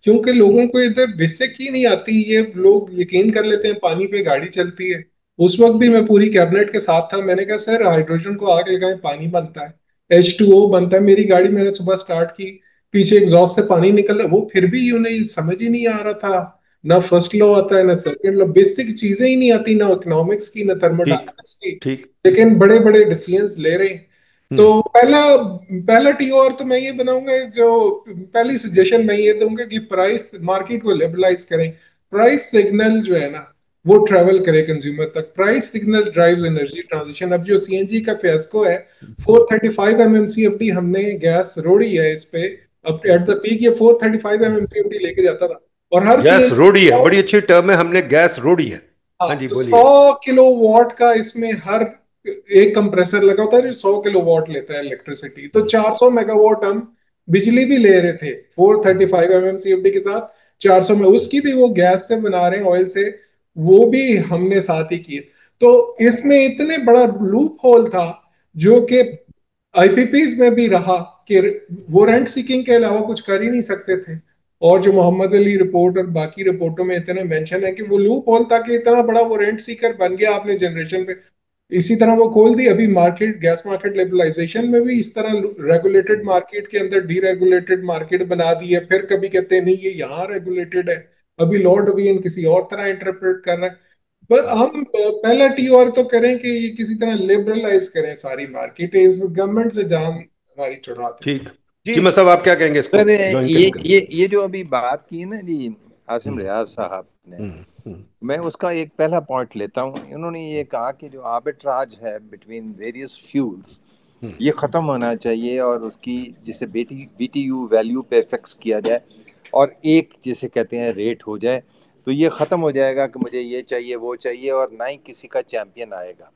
کیونکہ لوگوں کو ادھر بیسک ہی نہیں آتی. یہ لوگ یقین کر لیتے ہیں پانی پہ گاڑی چلتی ہے. اس وقت بھی میں پوری کیبنٹ کے ساتھ تھا, میں نے کہا سر ہائیڈروجن کو آگ لگائیں پانی بنتا ہے, H2O بنتا ہے. میری گاڑی میں نے صبح سٹارٹ کی, پیچھے ایگزاسٹ سے پانی نکل رہا, وہ پھر بھی انہیں سمجھ ہی نہیں آ رہا تھا. نہ فرسٹ لا آتا ہے, نہ سیکنڈ لا, بیسک چیزیں ہی نہیں آتی, نہ اکنامکس کی, نہ تھرموڈائنمکس کی, لیکن بڑے بڑے ڈیسیژنز لے رہے ہیں. تو پہلا ٹی او آر تو میں یہ بناؤں گا, جو پہلی سجیشن میں یہ دوں گا کہ پرائس مارکیٹ کو لیبلائز کریں. پرائس سگنل جو ہے نا وہ ٹریول کرے کنزیومر تک. Price signal drives energy transition. اب جو سی این جی کا فیاسکو ہے, 435 MMCFD ہم نے گیس روڑی ہے اس پہ. اب ایٹ دا پیک یہ 435 MMCFD لے کے جاتا تھا, اور ہر گیس روڑی ہے, بڑی اچھی ٹرم ہے, ہم نے گیس روڑی ہے. ہاں جی بولیے. 100 کلو واٹ کا اس میں ہر ایک کمپریسر لگا ہوتا ہے جو 100 کلو واٹ لیتا ہے الیکٹریسٹی. تو 400 میگا واٹ ہم بجلی بھی لے رہے تھے 435 MMCFD کے ساتھ. 400 میں اس کی بھی وہ گیس سے بنا رہے ہیں, آئل سے, وہ بھی ہم نے ساتھ ہی کیے. تو اس میں اتنے بڑا لوپ ہول تھا جو کہ آئی پی پیز میں بھی رہا کہ وہ رینٹ سیکنگ کے علاوہ کچھ کر ہی نہیں سکتے تھے. اور جو محمد علی رپورٹ اور باقی رپورٹوں میں اتنے مینشن ہے کہ وہ لوپ ہول تھا کہ اتنا بڑا وہ رینٹ سیکر بن گیا آپ نے جنریشن پہ. اسی طرح وہ کھول دی. ابھی مارکیٹ, گیس مارکیٹ لیبلائزیشن میں بھی اس طرح ریگولیٹڈ مارکیٹ کے اندر ڈی ریگولیٹڈ مارکیٹ بنا دی ہے. پھر کبھی کہتے ہیں نہیں یہ یہاں ریگولیٹڈ ہے, ابھی لارڈ ڈوین کسی اور طرح انٹرپریٹ کر رہا ہے. بس ہم پہلا ٹی او آر تو کریں کہ یہ کسی طرح لبرلائز کریں ساری مارکیٹ, اس گورنمنٹ سے جان ہماری چھڑاتے. ٹھیک. چیمہ صاحب آپ کیا کہیں گے اس کو سر جوائن کرنے کے لیے؟ یہ جو ابھی بات کی نا جی عاصم ریاض صاحب نے, میں اس کا ایک پہلا پوائنٹ لیتا ہوں. انہوں نے یہ کہا کہ جو آربٹراج ہے بٹوین ویریس فیولز یہ ختم ہونا چاہیے، اور اس کی جسے بی ٹی یو ویلیو پہ فکس کیا جائے اور ایک جسے کہتے ہیں ریٹ ہو جائے، تو یہ ختم ہو جائے گا کہ مجھے یہ چاہیے وہ چاہیے، اور نہ ہی کسی کا چیمپئن آئے گا.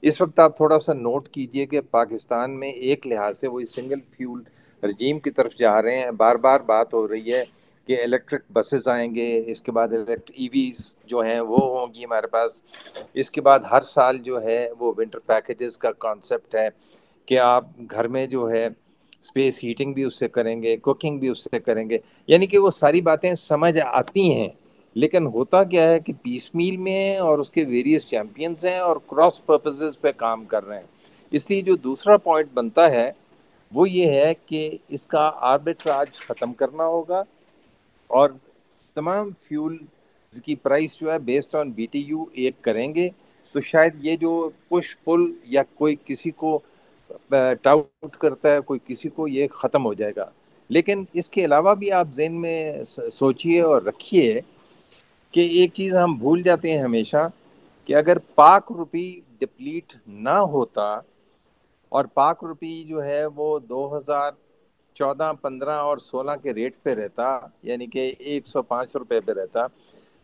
اس وقت آپ تھوڑا سا نوٹ کیجئے کہ پاکستان میں ایک لحاظ سے وہی سنگل فیول رجیم کی طرف جا رہے ہیں. بار بار بات ہو رہی ہے کہ الیکٹرک بسز آئیں گے، اس کے بعد ای ویز جو ہیں وہ ہوں گی ہمارے پاس، اس کے بعد ہر سال جو ہے وہ ونٹر پیکیجز کا کانسیپٹ ہے کہ آپ گھر میں جو ہے اسپیس ہیٹنگ بھی اس سے کریں گے، کوکنگ بھی اس سے کریں گے. یعنی کہ وہ ساری باتیں سمجھ آتی ہیں، لیکن ہوتا کیا ہے کہ پیس میل میں اور اس کے ویریس چیمپئنز ہیں اور کراس پرپزز پہ کام کر رہے ہیں. اس لیے جو دوسرا پوائنٹ بنتا ہے وہ یہ ہے کہ اس کا آربٹراج ختم کرنا ہوگا، اور تمام فیول کی پرائس جو ہے based on be T you ایک کریں گے، تو شاید یہ جو پش پل یا کوئی کسی کو ٹاؤٹ کرتا ہے کوئی کسی کو، یہ ختم ہو جائے گا. لیکن اس کے علاوہ بھی آپ ذہن میں سوچئے اور رکھیے کہ ایک چیز ہم بھول جاتے ہیں ہمیشہ، کہ اگر پاک روپی ڈپلیٹ نہ ہوتا اور پاک روپی جو ہے وہ 2014 15 اور 16 کے ریٹ پہ رہتا، یعنی کہ 105 روپے پہ رہتا،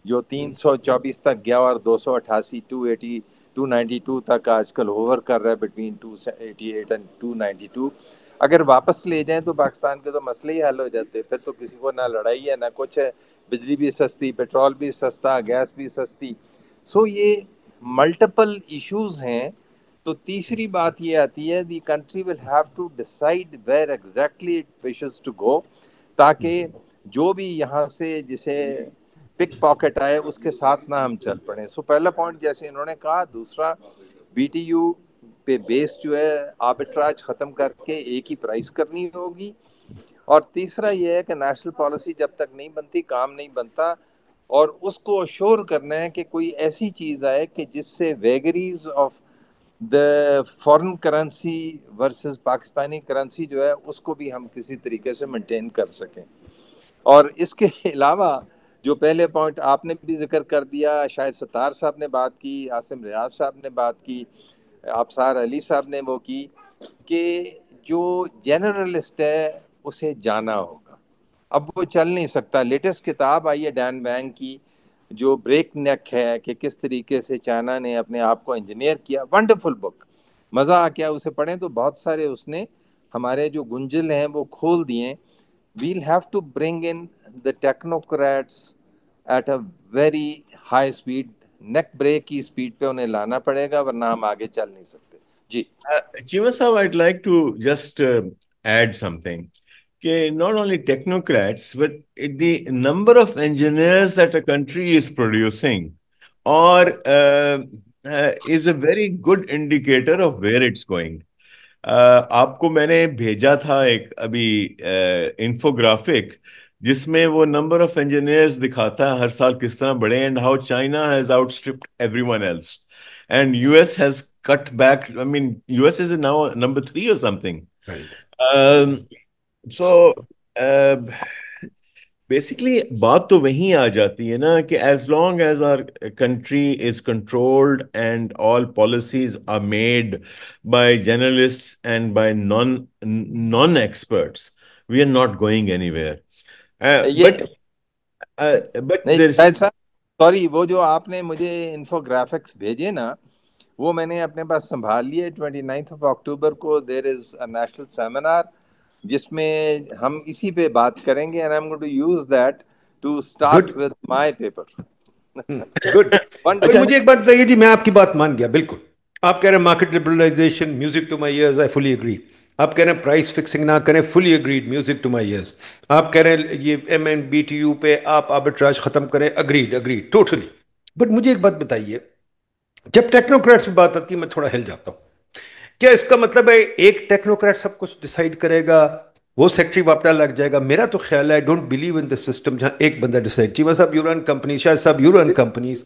جو 324 تک گیا اور 288 292 تک آج کل ہوور کر رہا ہے بٹوین 288 اینڈ 292. اگر واپس لے جائیں تو پاکستان کے تو مسئلے ہی حل ہو جاتے. پھر تو کسی کو نہ لڑائی ہے نہ کچھ ہے، بجلی بھی سستی، پیٹرول بھی سستا، گیس بھی سستی. سو یہ ملٹیپل ایشوز ہیں. تو تیسری بات یہ آتی ہے the country will have to decide where exactly it wishes to go, تاکہ جو بھی یہاں سے جسے پک پاکٹ آئے اس کے ساتھ نہ ہم چل پڑیں. سو پہلا پوائنٹ جیسے انہوں نے کہا. دوسرا بی ٹی یو پہ بیس جو ہے آربٹراج ختم کر کے ایک ہی پرائس کرنی ہوگی. اور تیسرا یہ ہے کہ نیشنل پالیسی جب تک نہیں بنتی کام نہیں بنتا، اور اس کو اشور کرنا ہے کہ کوئی ایسی چیز آئے کہ جس سے vagaries of the foreign currency versus Pakistani currency جو ہے اس کو بھی ہم کسی طریقے سے مینٹین کر سکیں. اور اس کے علاوہ جو پہلے پوائنٹ آپ نے بھی ذکر کر دیا، شاید ستار صاحب نے بات کی، عاصم ریاض صاحب نے بات کی، آبصار علی صاحب نے وہ کی، کہ جو جنرلسٹ ہے اسے جانا ہوگا. اب وہ چل نہیں سکتا. لیٹسٹ کتاب آئی ہے ڈین وینگ کی جو بریک نیک ہے کہ کس طریقے سے چائنا نے اپنے آپ کو انجینئر کیا. ونڈرفل بک، مزہ آ گیا اسے پڑھیں تو. بہت سارے اس نے ہمارے جو گنجل ہیں وہ کھول دیے. we'll have to bring in the technocrats at a very high speed. Neck break کی سپیڈ پہ انہیں لانا پڑے گا ورنہ ہم آگے چل نہیں سکتے. جی Chima Saab, I'd like to just add something. Okay, not only technocrats, but the number of engineers that a country is producing or is a very good indicator of where it's going. آپ کو میں نے بھیجا تھا ایک ابھی انفوگرافک جس میں وہ نمبر آف انجینئرز دکھاتا ہے ہر سال کس طرح بڑھے and how China has outstripped everyone else and U S has cut back. I mean, US is now number 3 or something. Right. So basically بات تو وہیں آ جاتی ہے نا کہ as long as our country is controlled and all policies are made by journalists and by non-experts, we are not going anywhere. But نہیں there's شاہد صاحب sorry, وہ جو آپ نے مجھے انفوگرافکس بھیجے نا وہ میں نے اپنے پاس سنبھال لیے. 29 اکتوبر کو دیر از اے نیشنل سیمینار جس میں ہم اسی پہ بات کریں گے and I'm going to use that to start Good. with my paper. Good. Wonderful. مجھے ایک بات بتائیے جی، میں آپ کی بات مان گیا بالکل. آپ کہہ رہے ہیں market liberalization, music to my ears, I fully agree. آپ کہہ رہے ہیں پرائس فکسنگ نہ کریں، fully agreed, music to my ears. آپ کہہ رہے ہیں یہ M N B T U پہ آپ آربٹراج ختم کریں، اگریڈ اگریڈ ٹوٹلی. بٹ مجھے ایک بات بتائیے، جب ٹیکنوکریٹس پہ بات آتی ہے میں تھوڑا ہل جاتا ہوں. کیا اس کا مطلب ہے ایک ٹیکنوکریٹ سب کچھ ڈیسائیڈ کرے گا، وہ سیکٹری واپٹا لگ جائے گا؟ میرا تو خیال ہے I don't believe in the system جہاں ایک بندہ ڈیسائیڈ. چیما صاحب یو رن کمپنی، شاید صاحب یو رن کمپنیز.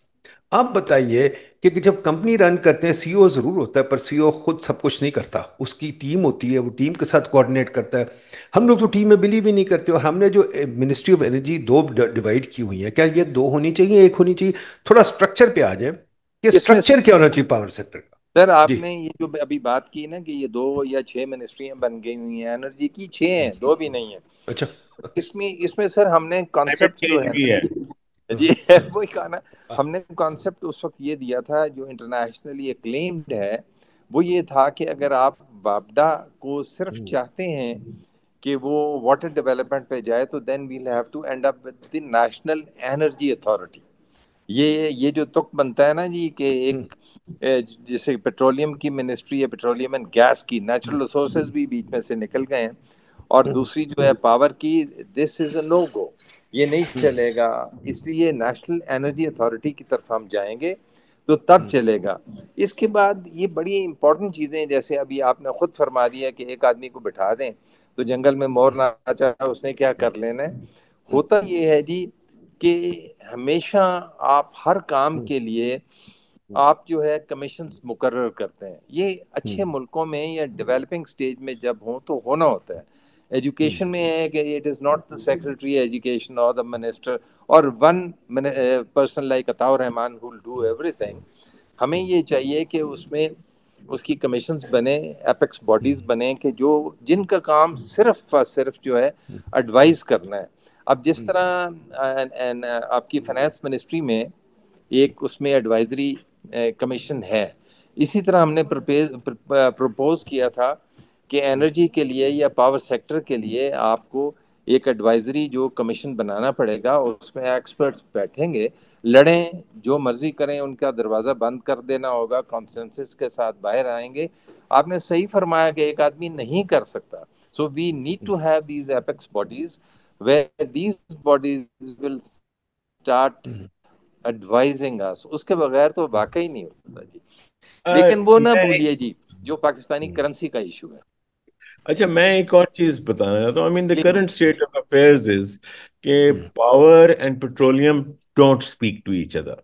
آپ بتائیے کہ جب کمپنی رن کرتے ہیں سی او ضرور ہوتا ہے، پر سی او خود سب کچھ نہیں کرتا، اس کی ٹیم ہوتی ہے، وہ ٹیم کے ساتھ کوآرڈینیٹ کرتا ہے۔ ہم لوگ تو ٹیم میں بلیو ہی نہیں کرتے، اور ہم نے جو منسٹری آف انرجی دو ڈیوائڈ کی ہوئی ہے، کیا یہ دو ہونی چاہیے، ایک ہونی چاہیے؟ تھوڑا سٹرکچر پہ آ جائیں کہ اس میں سٹرکچر کیا ہونا چاہیے پاور سیکٹر کا؟ سر آپ جی نے یہ جو ابھی بات کی نا کہ یہ 2 یا 6 منسٹریاں بن گئی ہوئی ہیں انرجی کی، 6 ہیں، 2 بھی نہیں ہیں۔ اچھا۔ اس میں سر ہم نے کلائمیٹ کانسیپٹ جو چینج ہے بھی نا ہے۔ جی وہی کہا نا، ہم نے کانسیپٹ اس وقت یہ دیا تھا جو انٹرنیشنلی اکلیمڈ ہے، وہ یہ تھا کہ اگر آپ وابڈا کو صرف چاہتے ہیں کہ وہ واٹر ڈیولپمنٹ پہ جائے تو then we'll have to end up with the national energy authority. یہ جو تک بنتا ہے نا جی کہ ایک جیسے پیٹرولیم کی منسٹری ہے، پیٹرولیم اینڈ گیس کی، نیچرل ریسورسز بھی بیچ میں سے نکل گئے ہیں، اور دوسری جو ہے پاور کی، دس از اے نو گو، یہ نہیں چلے گا، اس لیے نیشنل انرجی اتھارٹی کی طرف ہم جائیں گے تو تب چلے گا۔ اس کے بعد یہ بڑی امپورٹنٹ چیزیں، جیسے ابھی آپ نے خود فرما دیا کہ ایک آدمی کو بٹھا دیں تو جنگل میں مور نہ چاہا اس نے کیا کر لینا ہے۔ ہوتا یہ ہے جی کہ ہمیشہ آپ ہر کام کے لیے آپ جو ہے کمیشنز مقرر کرتے ہیں، یہ اچھے ملکوں میں یا ڈیولپنگ سٹیج میں جب ہوں تو ہونا ہوتا ہے۔ ایجوکیشن میں ہے کہ it is not the secretary education اور دا منسٹر اور one person like Ata ur-Rahman who will do everything۔ ہمیں یہ چاہیے کہ اس میں اس کی کمیشنز بنے، ایپیکس باڈیز بنیں کہ جن کا کام صرف اور صرف جو ہے ایڈوائز کرنا ہے۔ اب جس طرح آپ کی فائنانس منسٹری میں ایک اس میں ایڈوائزری کمیشن ہے، اسی طرح ہم نے پروپوز کیا تھا کہ انرجی کے لیے یا پاور سیکٹر کے لیے آپ کو ایک ایڈوائزری جو کمیشن بنانا پڑے گا، اور اس میں ایکسپرٹس بیٹھیں گے، لڑیں جو مرضی کریں، ان کا دروازہ بند کر دینا ہوگا، کانسنسس کے ساتھ باہر آئیں گے۔ آپ نے صحیح فرمایا کہ ایک آدمی نہیں کر سکتا، so we need to have these apex bodies where these bodies will start advising us۔ اس کے بغیر تو واقعی نہیں ہوتا جی۔ لیکن وہ نہ میں بھولیے جی جو پاکستانی کرنسی کا ایشو ہے۔ اچھا، میں ایک اور چیز بتانا چاہتا ہوں۔ The current state of affairs is کہ power and petroleum don't speak to each other,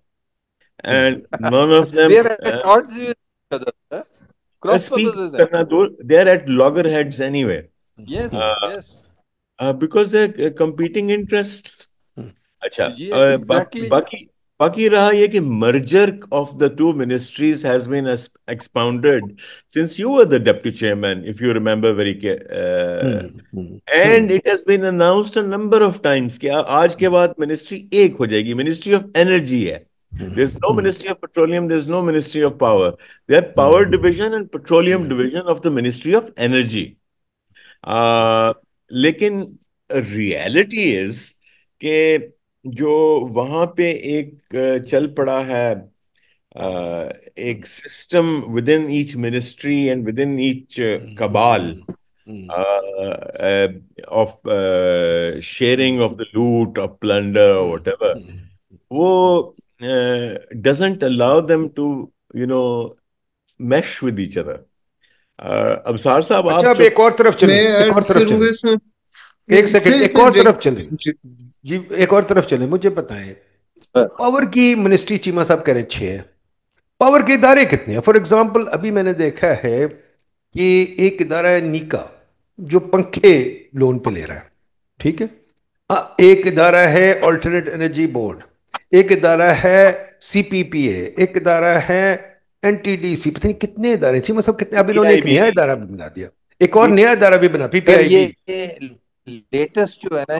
and none of them They are at odds with each other, sir. Cross speak purposes ہیں۔ کرنا دو، they are at loggerheads anyway, Yes, yes. Because they competing interest. اچھا، جی exactly. باقی رہا یہ کہ merger of the two ministries has been expounded since you were the deputy chairman, if you remember very and it has been announced a number of times کہ آج کے بعد منسٹری ایک ہو جائے گی، منسٹری آف انرجی ہے۔ There's no Ministry of Petroleum, there's no Ministry of Power. They are Power Division and Petroleum Division of the Ministry of Energy. لیکن reality is کہ جو وہاں پہ ایک چل پڑا ہے ایک system within each ministry and within each cabal of sharing of the loot of plunder what ever, وہ doesn't allow them to mesh with each other. Absar صاحب اچھا، آپ اب ایک اور طرف چلیں، میں ایک اور ایڈ طرف کروں گا چلیں، اس میں۔ ایک سیکنڈ، ایک اور طرف چلیں جی جی، ایک اور طرف چلیں۔ مجھے بتائیں، پاور کی منسٹری چیمہ صاحب کہہ رہے 6 ہے، پاور کے ادارے کتنے ہیں؟ فار ایگزامپل ابھی میں نے دیکھا ہے کہ ایک ادارہ ہے نیکا جو پنکھے لون پہ لے رہا ہے، ٹھیک ہے، ایک ادارہ ہے آلٹرنیٹ انرجی بورڈ، ایک ادارہ ہے سی پی پی اے، ایک ادارہ ہے این ٹی ڈی سی، پتہ نہیں کتنے ادارے چیمہ صاحب کتنے، اب انہوں نے ایک نیا ادارہ بھی بنا دیا، ایک اور نیا ادارہ بھی بنا، پی پی سر آئی یہ بی۔ لیٹسٹ جو ہے نا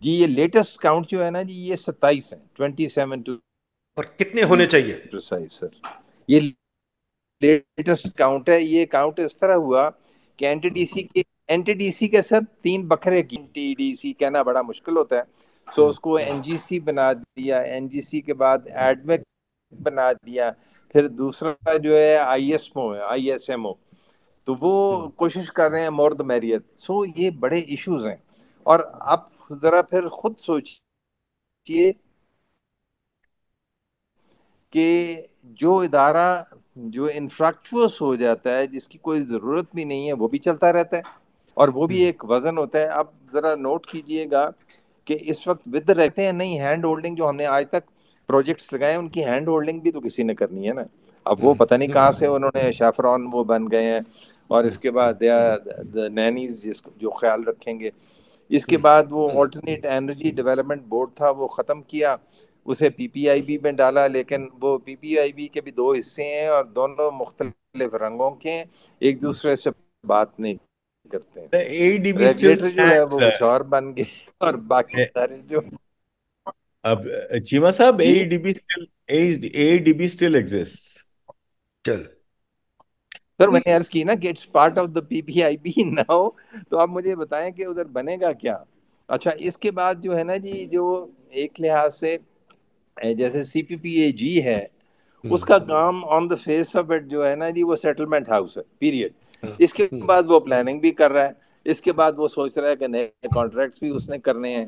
جی، یہ لیٹسٹ کاؤنٹ جو ہے نا جی، یہ 27 ہیں، 27 ٹو اور کتنے ہونے چاہیے؟ پریسائز سر۔ یہ لیٹسٹ کاؤنٹ ہے، یہ کاؤنٹ اس طرح ہوا کہ این ٹی ڈی سی کے سر 3 بکھرے کی، این ٹی ڈی سی کہنا بڑا مشکل ہوتا ہے، سو اس کو این جی سی بنا دیا، این جی سی کے بعد ایڈمک بنا دیا، پھر دوسرا جو ہے آئی ایس ایم او، تو وہ کوشش کر رہے ہیں مور دا میریت۔ سو یہ بڑے ایشوز ہیں، اور اب ذرا پھر خود سوچئے کہ جو ادارہ جو انفریکچوس ہو جاتا ہے، جس کی کوئی ضرورت بھی نہیں ہے، وہ بھی چلتا رہتا ہے، اور وہ بھی ایک وزن ہوتا ہے۔ اب ذرا نوٹ کیجئے گا کہ اس وقت ود رہتے ہیں نہیں، ہینڈ ہولڈنگ جو ہم نے آج تک پروجیکٹس لگائے, ان کی ہینڈ ہولڈنگ بھی تو کسی نے کرنی ہے نا. اب وہ پتہ نہیں کہاں سے انہوں نے شیفران وہ بن گئے ہیں, اور اس کے بعد نینیز جو خیال رکھیں گے. اس کے بعد وہ آلٹرنیٹ انرجی ڈیولپمنٹ بورڈ تھا, وہ ختم کیا, اسے پی پی آئی بی میں ڈالا, لیکن وہ پی پی آئی بی کے بھی دو حصے ہیں اور دونوں مختلف رنگوں کے ہیں, ایک دوسرے سے بات نہیں کرتے ہیں. ADB still ریگولیٹر جو ہے وہ stands. کچھ اور بن گئے, اور باقی سارے جو اب چیما صاحب, AEDB still exists. چل سر میں نے عرض کی نا کہ it's part of the P P I B now, تو آپ مجھے بتائیں کہ ادھر بنے گا کیا. اچھا اس کے بعد جو ہے نا جی, جو ایک لحاظ سے جیسے سی پی پی اے جی ہے, اس کا کام آن دا فیس آف اٹ جو ہے نا جی وہ سیٹلمنٹ ہاؤس ہے, پیریڈ. اس کے بعد وہ پلاننگ بھی کر رہا ہے, اس کے بعد وہ سوچ رہا ہے کہ نئے کانٹریکٹس بھی اس نے کرنے ہیں.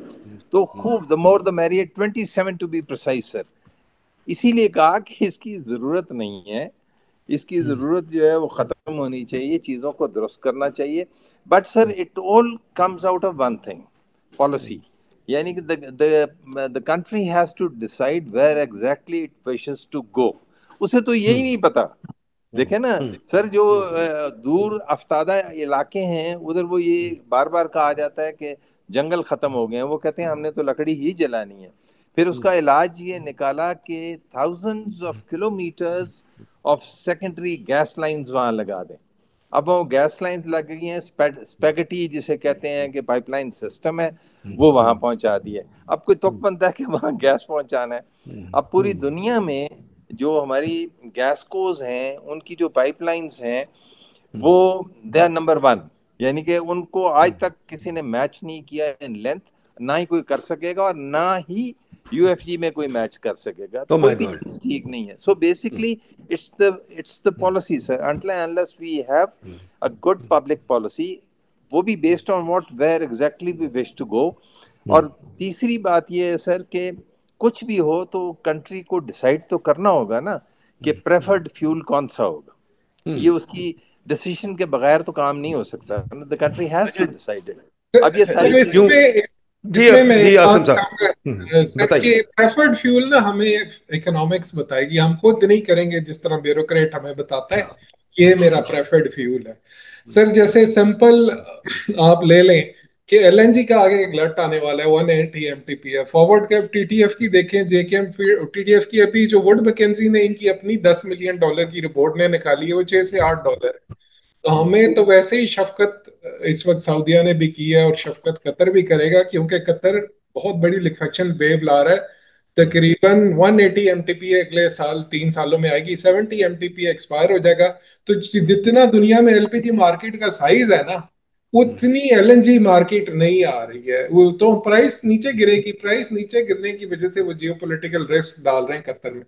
تو خوب, دا مور دا میری, 27 ٹو بی پریسائز سر. اسی لیے کہا کہ اس کی ضرورت نہیں ہے, اس کی ضرورت جو ہے وہ ختم ہونی چاہیے, چیزوں کو درست کرنا چاہیے. But sir it all comes out of one thing, policy. یعنی کہ the country has to decide where exactly it wishes to go. اسے تو یہی نہیں پتا. دیکھیں نا سر, جو دور افتادہ علاقے ہیں ادھر وہ یہ بار بار کہا جاتا ہے کہ جنگل ختم ہو گئے ہیں, وہ کہتے ہیں ہم نے تو لکڑی ہی جلانی ہے. پھر اس کا علاج یہ نکالا کہ thousands of kilometers of secondary gas lines وہاں لگا دیں. اب وہ گیس لائنز لگ گئی ہیں, اسپیگٹی جسے کہتے ہیں کہ پائپ لائن سسٹم ہے, وہ وہاں پہنچا دی ہے. اب کوئی تک بنتا ہے کہ وہاں گیس پہنچانا ہے. اب پوری دنیا میں جو ہماری گیس کوز ہیں, ان کی جو پائپ لائنز ہیں, وہ دے آر نمبر ون. یعنی کہ ان کو آج تک کسی نے میچ نہیں کیا ان لینتھ, نہ ہی کوئی کر سکے گا, اور نہ ہی یو ایف جی میں کوئی میچ کر سکے گا. تو Oh کوئی my بھی God. چیز ٹھیک نہیں ہے. So basically it's the policy sir, unless we have a good public policy, وہ بھی based on where exactly we wish to go. اور تیسری بات یہ ہے سر کہ کچھ بھی ہو تو کنٹری کو ڈیسائیڈ تو کرنا ہوگا نا کہ پریفرڈ فیول کون سا ہوگا. یہ اس کی ڈیسیشن کے بغیر تو کام نہیں ہو سکتا. the country has to decide it. اب یہ ساری اس کیوں؟ چیزیں جی میں جی ایک آسم بات صاحب کہوں گا سر بتائیے. کہ پریفرڈ فیول نا ہمیں اکنامکس بتائے گی, ہم خود نہیں کریں گے جس طرح بیوروکریٹ ہمیں بتاتا ہے یہ میرا پریفرڈ فیول ہے. سر جیسے سمپل آپ لے لیں کہ ایل این جی کا آگے ایک گلٹ آنے والا ہے 180 ایم ٹی پی ہے. Forward cap T T F کی دیکھیں, جے کے ایم ٹی ٹی ایف کی ابھی جو وڈ میکنزی نے ان کی اپنی $10 ملین کی رپورٹ نے نکالی ہے, وہ $6 سے $8 ہے. تو ہمیں تو ویسے ہی شفقت اس وقت سعودیہ نے بھی کی ہے, اور شفقت قطر بھی کرے گا, کیونکہ قطر بہت بڑی لکفیکشن ویو لا رہا ہے. تقریباً 180 ایم ٹی پی اگلے سال 3 سالوں میں آئے گی, 70 ایم ٹی پی ایکسپائر ہو جائے گا. تو جتنا دنیا میں ایل پی جی مارکیٹ کا سائز ہے نا, اتنی ایل این جی مارکیٹ نہیں آ رہی ہے. وہ تو پرائس نیچے گرے گی, پرائس نیچے گرنے کی وجہ سے وہ جیو پولیٹیکل رسک ڈال رہے ہیں قطر میں.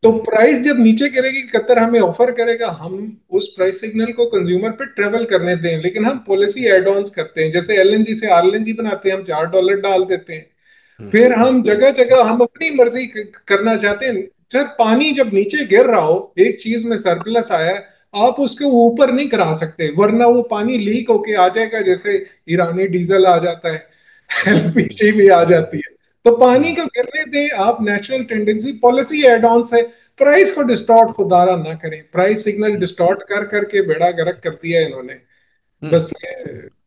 تو پرائس جب نیچے گرے گی, قطر ہمیں آفر کرے گا, ہم اس پرائس سگنل کو کنزیومر پہ ٹریول کرنے دیں. لیکن ہم پالیسی ایڈ آنس کرتے ہیں, جیسے ایل این جی سے آر ایل این جی بناتے ہیں, ہم $4 ڈال دیتے ہیں. پھر ہم جگہ جگہ ہم اپنی مرضی کرنا چاہتے ہیں. جب پانی جب نیچے گر رہا ہو, ایک چیز میں سرپلس آیا ہے, آپ اس کو اوپر نہیں کرا سکتے, ورنہ وہ پانی لیک ہو کے آ جائے گا, جیسے ایرانی ڈیزل آ جاتا ہے, ایل پی جی بھی آ جاتی ہے. تو پانی کو گرنے دیں آپ, نیچرل ٹینڈنسی پالیسی ایڈ آن سے. پرائس کو ڈسٹارٹ خدارا نہ کریں, پرائس سگنل ڈسٹارٹ کر کر کے بیڑا گرک کر دیا انہوں نے. بس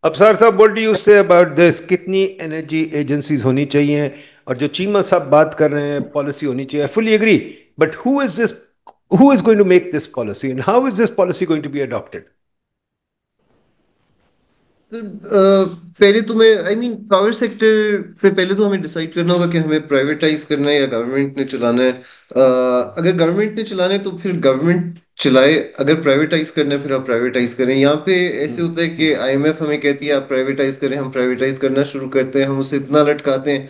ابصار صاحب what do you say about this, کتنی انرجی ایجنسیز ہونی چاہیے, اور جو چیمہ صاحب بات کر رہے ہیں پالیسی ہونی چاہیے, I fully agree, but who is going to make this policy and how is this policy going to be adopted? پہلے تو میں پاور سیکٹر پہ پہلے تو ہمیں ڈیسائیڈ کرنا ہوگا کہ ہمیں پرائیویٹائز کرنا ہے یا گورنمنٹ نے چلانا ہے. اگر گورنمنٹ نے چلانا ہے تو پھر گورنمنٹ چلائے, اگر پرائیویٹائز کرنا ہے پھر آپ پرائیویٹائز کریں. یہاں پہ ایسے ہوتا ہے کہ آئی ایم ایف ہمیں کہتی ہے آپ پرائیویٹائز کریں, ہم پرائیویٹائز کرنا شروع کرتے ہیں, ہم اسے اتنا لٹکاتے ہیں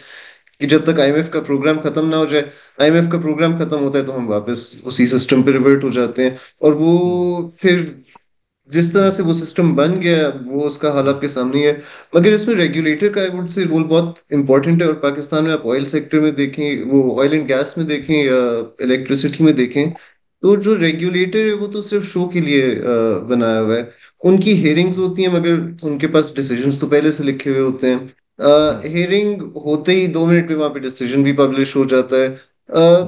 کہ جب تک آئی ایم ایف کا پروگرام ختم نہ ہو جائے. آئی ایم ایف کا پروگرام ختم ہوتا ہے تو ہم واپس اسی سسٹم پہ ریورٹ ہو جاتے ہیں, اور وہ پھر جس طرح سے وہ سسٹم بن گیا وہ اس کا حال آپ کے سامنے ہے. مگر اس میں ریگولیٹر کا آئی ووڈ سے رول بہت امپورٹنٹ ہے, اور پاکستان میں آپ آئل سیکٹر میں دیکھیں, وہ آئل اینڈ گیس میں دیکھیں یا الیکٹریسٹی میں دیکھیں, تو جو ریگولیٹر ہے وہ تو صرف شو کے لیے بنایا ہوا ہے. ان کی ہیئرنگز ہوتی ہیں مگر ان کے پاس ڈیسیجنز تو پہلے سے لکھے ہوئے ہوتے ہیں. ہیئرنگ ہوتے ہی 2 منٹ میں وہاں پہ ڈیسیجن بھی پبلش ہو جاتا ہے.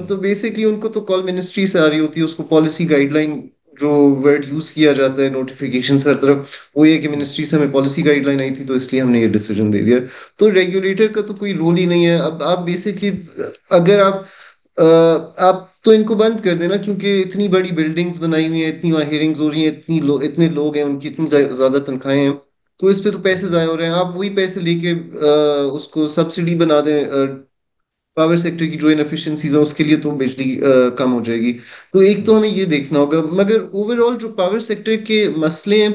تو بیسکلی ان کو تو کال منسٹری سے آ رہی ہوتی ہے، اس کو پالیسی گائیڈ لائن جو ورڈ یوز کیا جاتا ہے نوٹیفیکیشن ہر طرف، وہ یہ کہ منسٹری سے ہمیں پالیسی گائیڈ لائن آئی تھی تو اس لیے ہم نے یہ ڈیسیجن دے دیا. تو ریگولیٹر کا تو کوئی رول ہی نہیں ہے. اب آپ بیسکلی اگر آپ تو ان کو بند کر دینا، کیونکہ اتنی بڑی بلڈنگز بنائی ہوئی ہیں، اتنی وہاں ہیئرنگز ہو رہی ہیں، اتنے لوگ ہیں، ان کی اتنی زیادہ تنخواہیں ہیں، تو اس پہ تو پیسے ضائع ہو رہے ہیں. آپ وہی پیسے لے کے اس کو سبسڈی بنا دیں پاور سیکٹر کی جو انفیشنسیز ہیں اس کے لیے، تو بجلی کم ہو جائے گی. تو ایک تو ہمیں یہ دیکھنا ہوگا. مگر اوور آل جو پاور سیکٹر کے مسئلے ہیں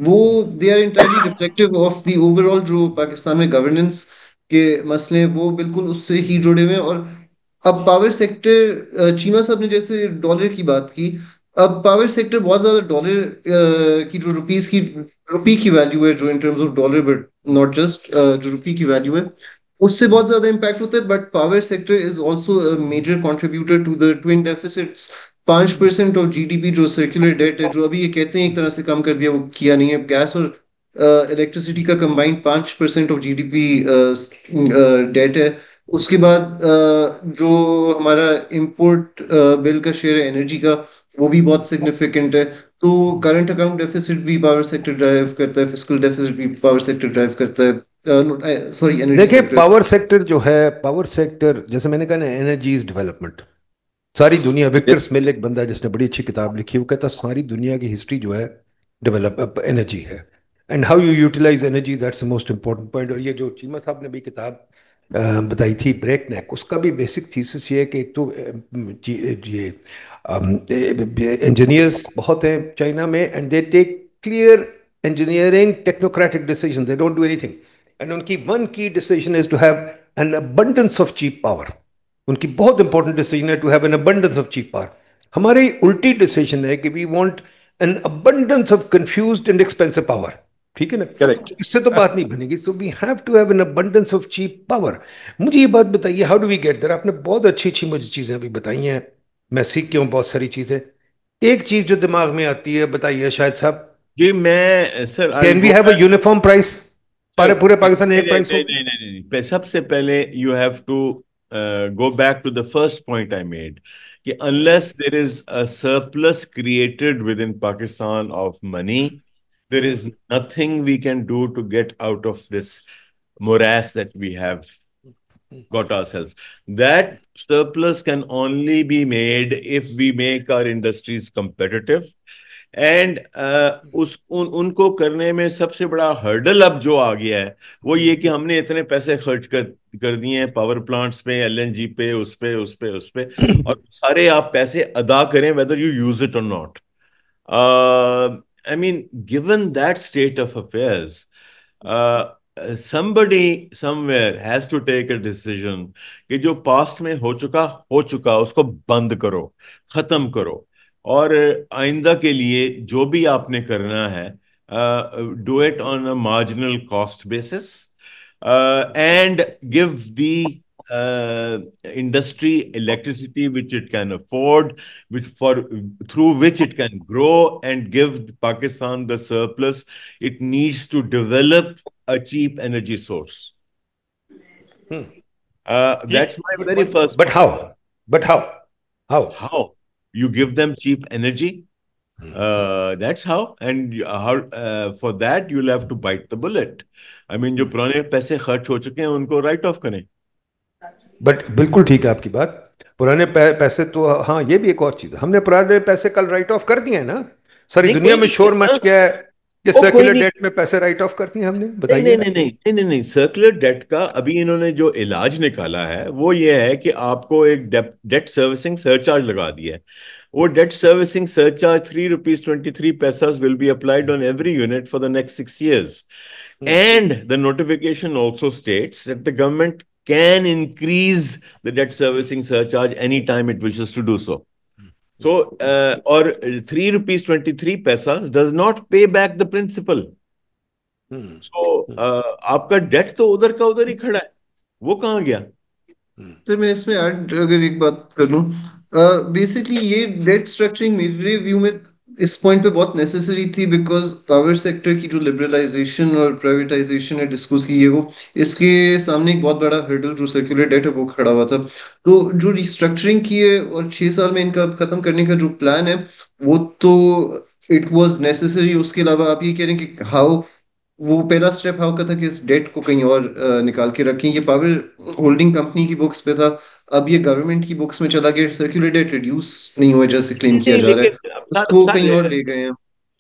وہ they are entirely reflective of the overall جو پاکستان میں گورننس کے مسئلے ہیں، وہ بالکل اس سے ہی جڑے ہوئے ہیں. اور اب پاور سیکٹر، چیمہ صاحب نے جیسے ڈالر کی بات کی، اب پاور سیکٹر بہت زیادہ ڈالر کی جو روپی کی ویلیو ہے، جو in terms of dollar but not just جو روپی کی ویلیو ہے، اس سے بہت زیادہ امپیکٹ ہوتا ہے. But power sector is also major contributor to the twin deficits. 5% of G D P جو سرکولر ڈیٹ ہے، جو ابھی یہ کہتے ہیں ایک طرح سے کم کر دیا، وہ کیا نہیں ہے. گیس اور الیکٹریسٹی کا combined 5% of G D P debt ہے. اس کے بعد جو ہمارا امپورٹ بل کا شیئر ہے انرجی کا، وہ بھی بہت سگنیفیکنٹ ہے. تو کرنٹ اکاؤنٹ ڈیفیسٹ بھی پاور سیکٹر ڈرائیو کرتا ہے، فسکل ڈیفیسٹ بھی پاور سیکٹر ڈرائیو کرتا ہے، سوری انرجی دیکھیں سیکٹر. پاور سیکٹر جو ہے، پاور سیکٹر جیسے میں نے کہا نا، انرجی از ڈیولپمنٹ. ساری دنیا، وکٹر اسمیل ایک بندہ ہے جس نے بڑی اچھی کتاب لکھی، وہ کہتا ہے ساری دنیا کی ہسٹری جو ہے ڈیولپ انرجی ہے، and how you utilise energy, that's the most important point. اور یہ جو چیمہ صاحب نے بھی کتاب بتائی تھی بریک نیک، اس کا بھی بیسک تھیسس یہ ہے کہ ایک تو یہ انجینئرس بہت ہیں چائنا میں، and they take clear engineering technocratic decision, they don't do anything. And ان کی one key decision is to have an abundance of cheap power. ان کی بہت امپورٹنٹ ڈیسیجن ہے to have an abundance of cheap power. ہماری الٹی decision ہے کہ we want an abundance of confused and expensive power. ٹھیک ہے نا، کریکٹ. اس سے تو بات نہیں بنے گی. So we have to have an abundance of cheap power. مجھے یہ بات بتائیے، how do we get there? آپ نے بہت اچھی اچھی مجھے چیزیں ابھی بتائی ہیں، میں سیکھ کے ہوں بہت ساری چیزیں. ایک چیز جو دماغ میں آتی ہے، بتائیے شاہد صاحب، جی میں sir can we have a uniform price? پورے پاکستان میں ایک پرائس ہوگی؟ نہیں. سب سے پہلے you have to go back to the first point I made کہ unless there is a surplus created within Pakistan of money, there is nothing we can do to get out of this morass that we have got ourselves. That surplus can only be made if we make our industries competitive. And ان کو کرنے میں سب سے بڑا hurdle اب جو آ گیا ہے وہ یہ کہ ہم نے اتنے پیسے خرچ کر دیے ہیں پاور پلانٹس پہ، ایل این جی پہ، اس پہ اور سارے آپ پیسے ادا کریں whether you use it or not. I mean, given that state of affairs, somebody somewhere has to take a decision کہ جو پاسٹ میں ہو چکا اس کو بند کرو، ختم کرو، اور آئندہ کے لیے جو بھی آپ نے کرنا ہے do it on a marginal cost basis and give the industry electricity which it can afford, through which it can grow and give Pakistan the surplus it needs to develop a cheap energy source. That's my very first. But how you give them cheap energy? That's how. And how for that you'll have to bite the bullet. I mean, جو پرانے پیسے خرچ ہو چکے ہیں ان کو right of کریں. But بالکل ٹھیک ہے آپ کی بات. پرانے پیسے تو، ہاں یہ بھی ایک اور چیز ہے، ہم نے پرانے پیسے کل رائٹ آف کر دیے ہیں نا. ساری دنیا میں شور مچ گیا ہے کہ سرکولر ڈیٹ میں پیسے رائٹ آف کر دیے ہم نے. بتائیے. نہیں سرکولر ڈیٹ کا ابھی انہوں نے جو علاج نکالا ہے وہ یہ ہے کہ آپ کو ایک ڈیٹ سروسنگ سرچارج لگا دیا ہے. وہ date servicing surcharge 3 rupees 23 pieces will be applied on every unit for the next 6 years. And the notification also states that the government can increase the debt servicing surcharge anytime it wishes to do so. So, or 3 rupees 23 paisas does not pay back the principal. So, آپ کا date تو ادھر کا ادھر ہی کھڑا ہے، وہ کہاں گیا؟ سر میں اس میں ایڈ اگر ایک بات کر لوں، بیسکلی یہ ڈیٹ اسٹرکچرنگ میرے ویو میں اس پوائنٹ پہ بہت نیسیسری تھی، بیکاز پاور سیکٹر کی جو لبرلائزیشن اور پرائیویٹائزیشن ہے ڈسکس کی ہے، وہ اس کے سامنے ایک بہت بڑا ہرڈل جو سرکولر ڈیٹ ہے وہ کھڑا ہوا تھا. تو جو ریسٹرکچرنگ کی ہے اور 6 سال میں ان کا ختم کرنے کا جو پلان ہے وہ تو اٹ واز نیسیسری. اس کے علاوہ آپ یہ کہہ رہے ہیں کہ ہاؤ، وہ پہلا اسٹیپ ہاؤ کا تھا کہ اس ڈیٹ کو کہیں اور نکال کے رکھیں. یہ پاور ہولڈنگ کمپنی کی بکس پہ تھا، اب یہ گورنمنٹ کی بکس میں چلا گیا. سرکولر ڈیٹ ریڈیوس نہیں ہوا جیسے کلیم کیا نہیں جا رہا ہے، لیکن اس ابصار کو ابصار کہیں اور لے گئے ہیں.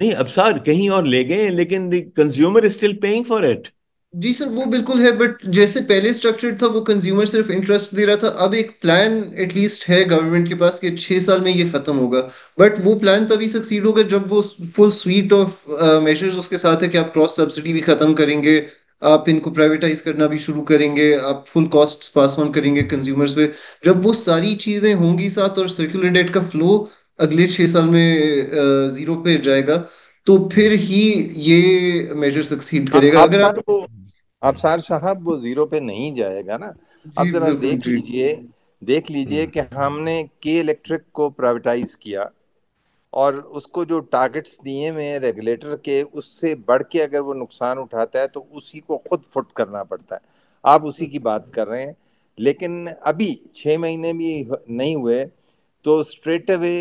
نہیں ابصار کہیں اور لے گئے ہیں، لیکن the consumer is still paying for it. جی سر وہ بالکل ہے، بٹ جیسے پہلے اسٹرکچر تھا وہ کنزیومر صرف انٹرسٹ دے رہا تھا. اب ایک پلان ایٹ لیسٹ ہے گورنمنٹ کے پاس کہ 6 سال میں یہ ختم ہوگا. بٹ وہ پلان تبھی سکسیڈ ہوگا جب وہ فل سویٹ آف میجرز اس کے ساتھ ہے کہ آپ کراس سبسڈی بھی ختم کریں گے، آپ ان کو پرائیویٹائز کرنا بھی شروع کریں گے، آپ فل کاسٹ پاس آن کریں گے کنزیومرز پہ. جب وہ ساری چیزیں ہوں گی ساتھ اور سرکولر ڈیٹ کا فلو اگلے 6 سال میں زیرو پہ جائے گا، تو پھر ہی یہ میجر سکسیڈ کرے گا. اگر آپ ابصار صاحب وہ زیرو پہ نہیں جائے گا نا. جی اب ذرا بالکل جی دیکھ لیجئے کہ ہم نے کے الیکٹرک کو پرائیویٹائز کیا، اور اس کو جو ٹارگٹس دیے میں ریگولیٹر کے، اس سے بڑھ کے اگر وہ نقصان اٹھاتا ہے تو اسی کو خود فٹ کرنا پڑتا ہے. آپ اسی کی بات کر رہے ہیں. لیکن ابھی 6 مہینے بھی نہیں ہوئے تو اسٹریٹ اوے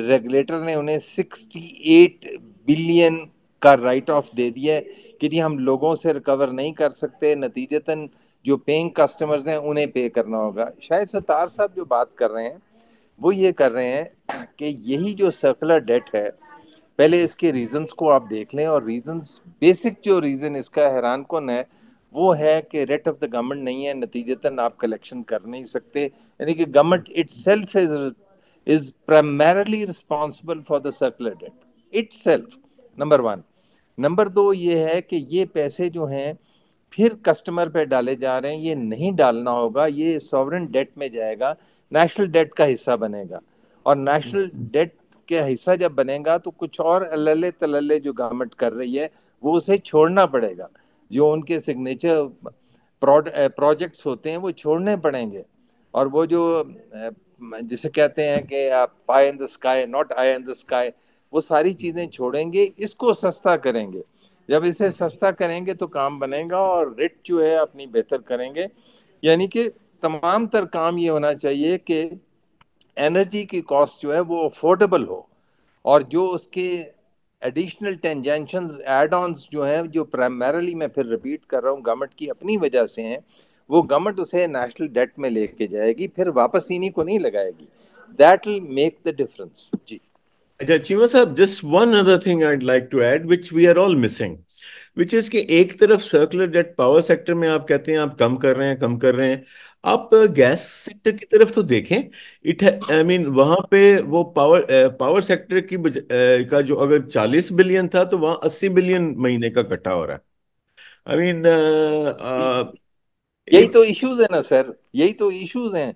ریگولیٹر نے انہیں 68 بلین کا رائٹ آف دے دیا ہے کہ جی ہم لوگوں سے ریکور نہیں کر سکتے، نتیجتاً جو پیئنگ کسٹمرز ہیں انہیں پے کرنا ہوگا. شاید ستار صاحب جو بات کر رہے ہیں وہ یہ کر رہے ہیں کہ یہی جو سرکولر ڈیٹ ہے، پہلے اس کے ریزنز کو آپ دیکھ لیں. اور ریزنز، بیسک جو ریزن اس کا حیران کن ہے وہ ہے کہ ریٹ آف دا گورنمنٹ نہیں ہے، نتیجتاً آپ کلیکشن کر نہیں سکتے. یعنی کہ government it self is primarily responsible for the circular debt itself. Number 1. Number 2 یہ ہے کہ یہ پیسے جو ہیں پھر کسٹمر پہ ڈالے جا رہے ہیں. یہ نہیں ڈالنا ہوگا، یہ سوورن ڈیٹ میں جائے گا، نیشنل ڈیٹ کا حصہ بنے گا. اور نیشنل ڈیٹ کے حصہ جب بنے گا تو کچھ اور اللہ تللے جو گورنمنٹ کر رہی ہے وہ اسے چھوڑنا پڑے گا. جو ان کے سگنیچر پروجیکٹس ہوتے ہیں وہ چھوڑنے پڑیں گے. اور وہ جو جسے کہتے ہیں کہ pie in the sky, not I in the sky, وہ ساری چیزیں چھوڑیں گے، اس کو سستا کریں گے. جب اسے سستا کریں گے تو کام بنے گا، اور ریٹ جو ہے اپنی بہتر کریں گے. یعنی کہ تمام تر کام یہ ہونا چاہیے کہ انرجی کی کاسٹ جو ہے وہ افورڈیبل ہو، اور جو اس کے ایڈیشنل ٹینجنشنز ایڈ آنز جو ہیں، جو پرائمرلی میں پھر ریپیٹ کر رہا ہوں گورنمنٹ کی اپنی وجہ سے ہیں، وہ گورنمنٹ اسے نیشنل ڈیٹ میں لے کے جائے گی، پھر واپس انہی کو نہیں لگائے گی. That will make the difference. جی اچھا Cheema sahib, just one other thing I like to add which we are all missing, which is کہ ایک طرف سرکولر ڈیٹ پاور سیکٹر میں آپ کہتے ہیں آپ کم کر رہے ہیں کم کر رہے ہیں، آپ گیس سیکٹر کی طرف تو دیکھیں. آئی مین وہاں پہ وہ پاور سیکٹر کی کا جو اگر 40 بلین تھا تو وہاں 80 بلین مہینے کا کٹا ہو رہا ہے. آئی مین یہی تو اٹس ایشوز ہیں نا سر، یہی تو ایشوز ہیں.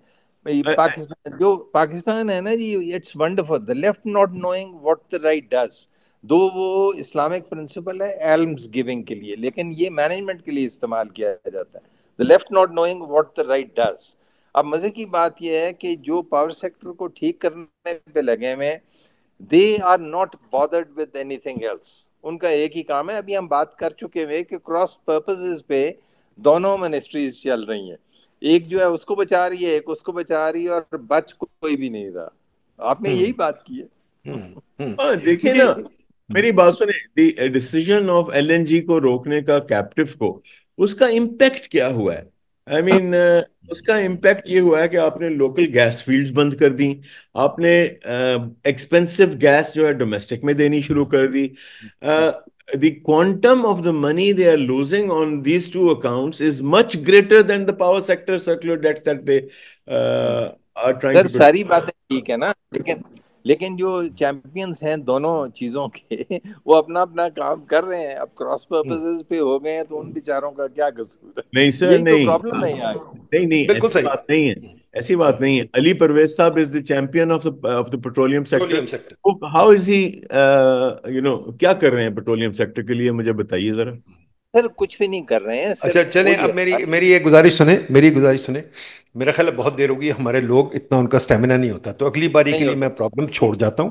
پاکستان جو پاکستان ہے نا جی، it's wonderful. The left not knowing what the right does. دو وہ اسلامک پرنسپل ہے ایلمز گیونگ کے لیے، لیکن یہ مینجمنٹ کے لیے استعمال کیا جاتا ہے. دا left not knowing what the right does. اب مزے کی بات یہ ہے کہ جو پاور سیکٹر کو ٹھیک کرنے پہ لگے ہوئے، they are not bothered with anything else. ان کا ایک ہی کام ہے. ابھی ہم بات کر چکے ہوئے کہ کراس پرپزز پہ دونوں منسٹریز چل رہی ہیں. ایک جو ہے اس کو بچا رہی ہے، ایک اس کو بچا رہی ہے، اور بچ کوئی بھی نہیں رہا. آپ نے یہی بات کی ہے. ہاں دیکھیں نا، میری بات سنیں، the decision of L N G کو روکنے کا، کیپٹیو کو، اس کا امپیکٹ کیا ہوا ہے؟ آئی مین اس کا امپیکٹ یہ ہوا ہے کہ آپ نے لوکل گیس فیلڈز بند کر دی، آپ نے ایکسپینسو گیس جو ہے ڈومیسٹک میں دینی شروع کر دی. The quantum of the money they are losing on these two accounts is much greater than the power sector circular debt that they are trying sir to produce. ساری باتیں ٹھیک ہے نا، لیکن جو چیمپئنز ہیں دونوں چیزوں کے وہ اپنا اپنا کام کر رہے ہیں. اب کراس پرپزز پہ ہو گئے ہیں تو ان بیچاروں کا کیا قصور ہے؟ نہیں سر، یہی تو نہیں پرابلم ہے یہاں. نہیں نہیں، بالکل ایسی صحیح. بات نہیں ہے، ایسی بات نہیں ہے. Ali Pervaiz sahib is the champion of the petroleum sector. Petroleum sector. How is he کیا کر رہے ہیں پیٹرولیم سیکٹر کے لیے؟ مجھے بتائیے ذرا. سر کچھ بھی نہیں کر رہے ہیں، اچھا صرف چلیں، وہ جو اب ہے میری ایک گزارش سنیں، میرا خیال ہے بہت دیر ہوگی، ہمارے لوگ اتنا ان کا اسٹیمنا نہیں ہوتا، تو اگلی باری کے نہیں لیے ہوتا. میں پرابلم چھوڑ جاتا ہوں.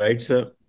Right, sir.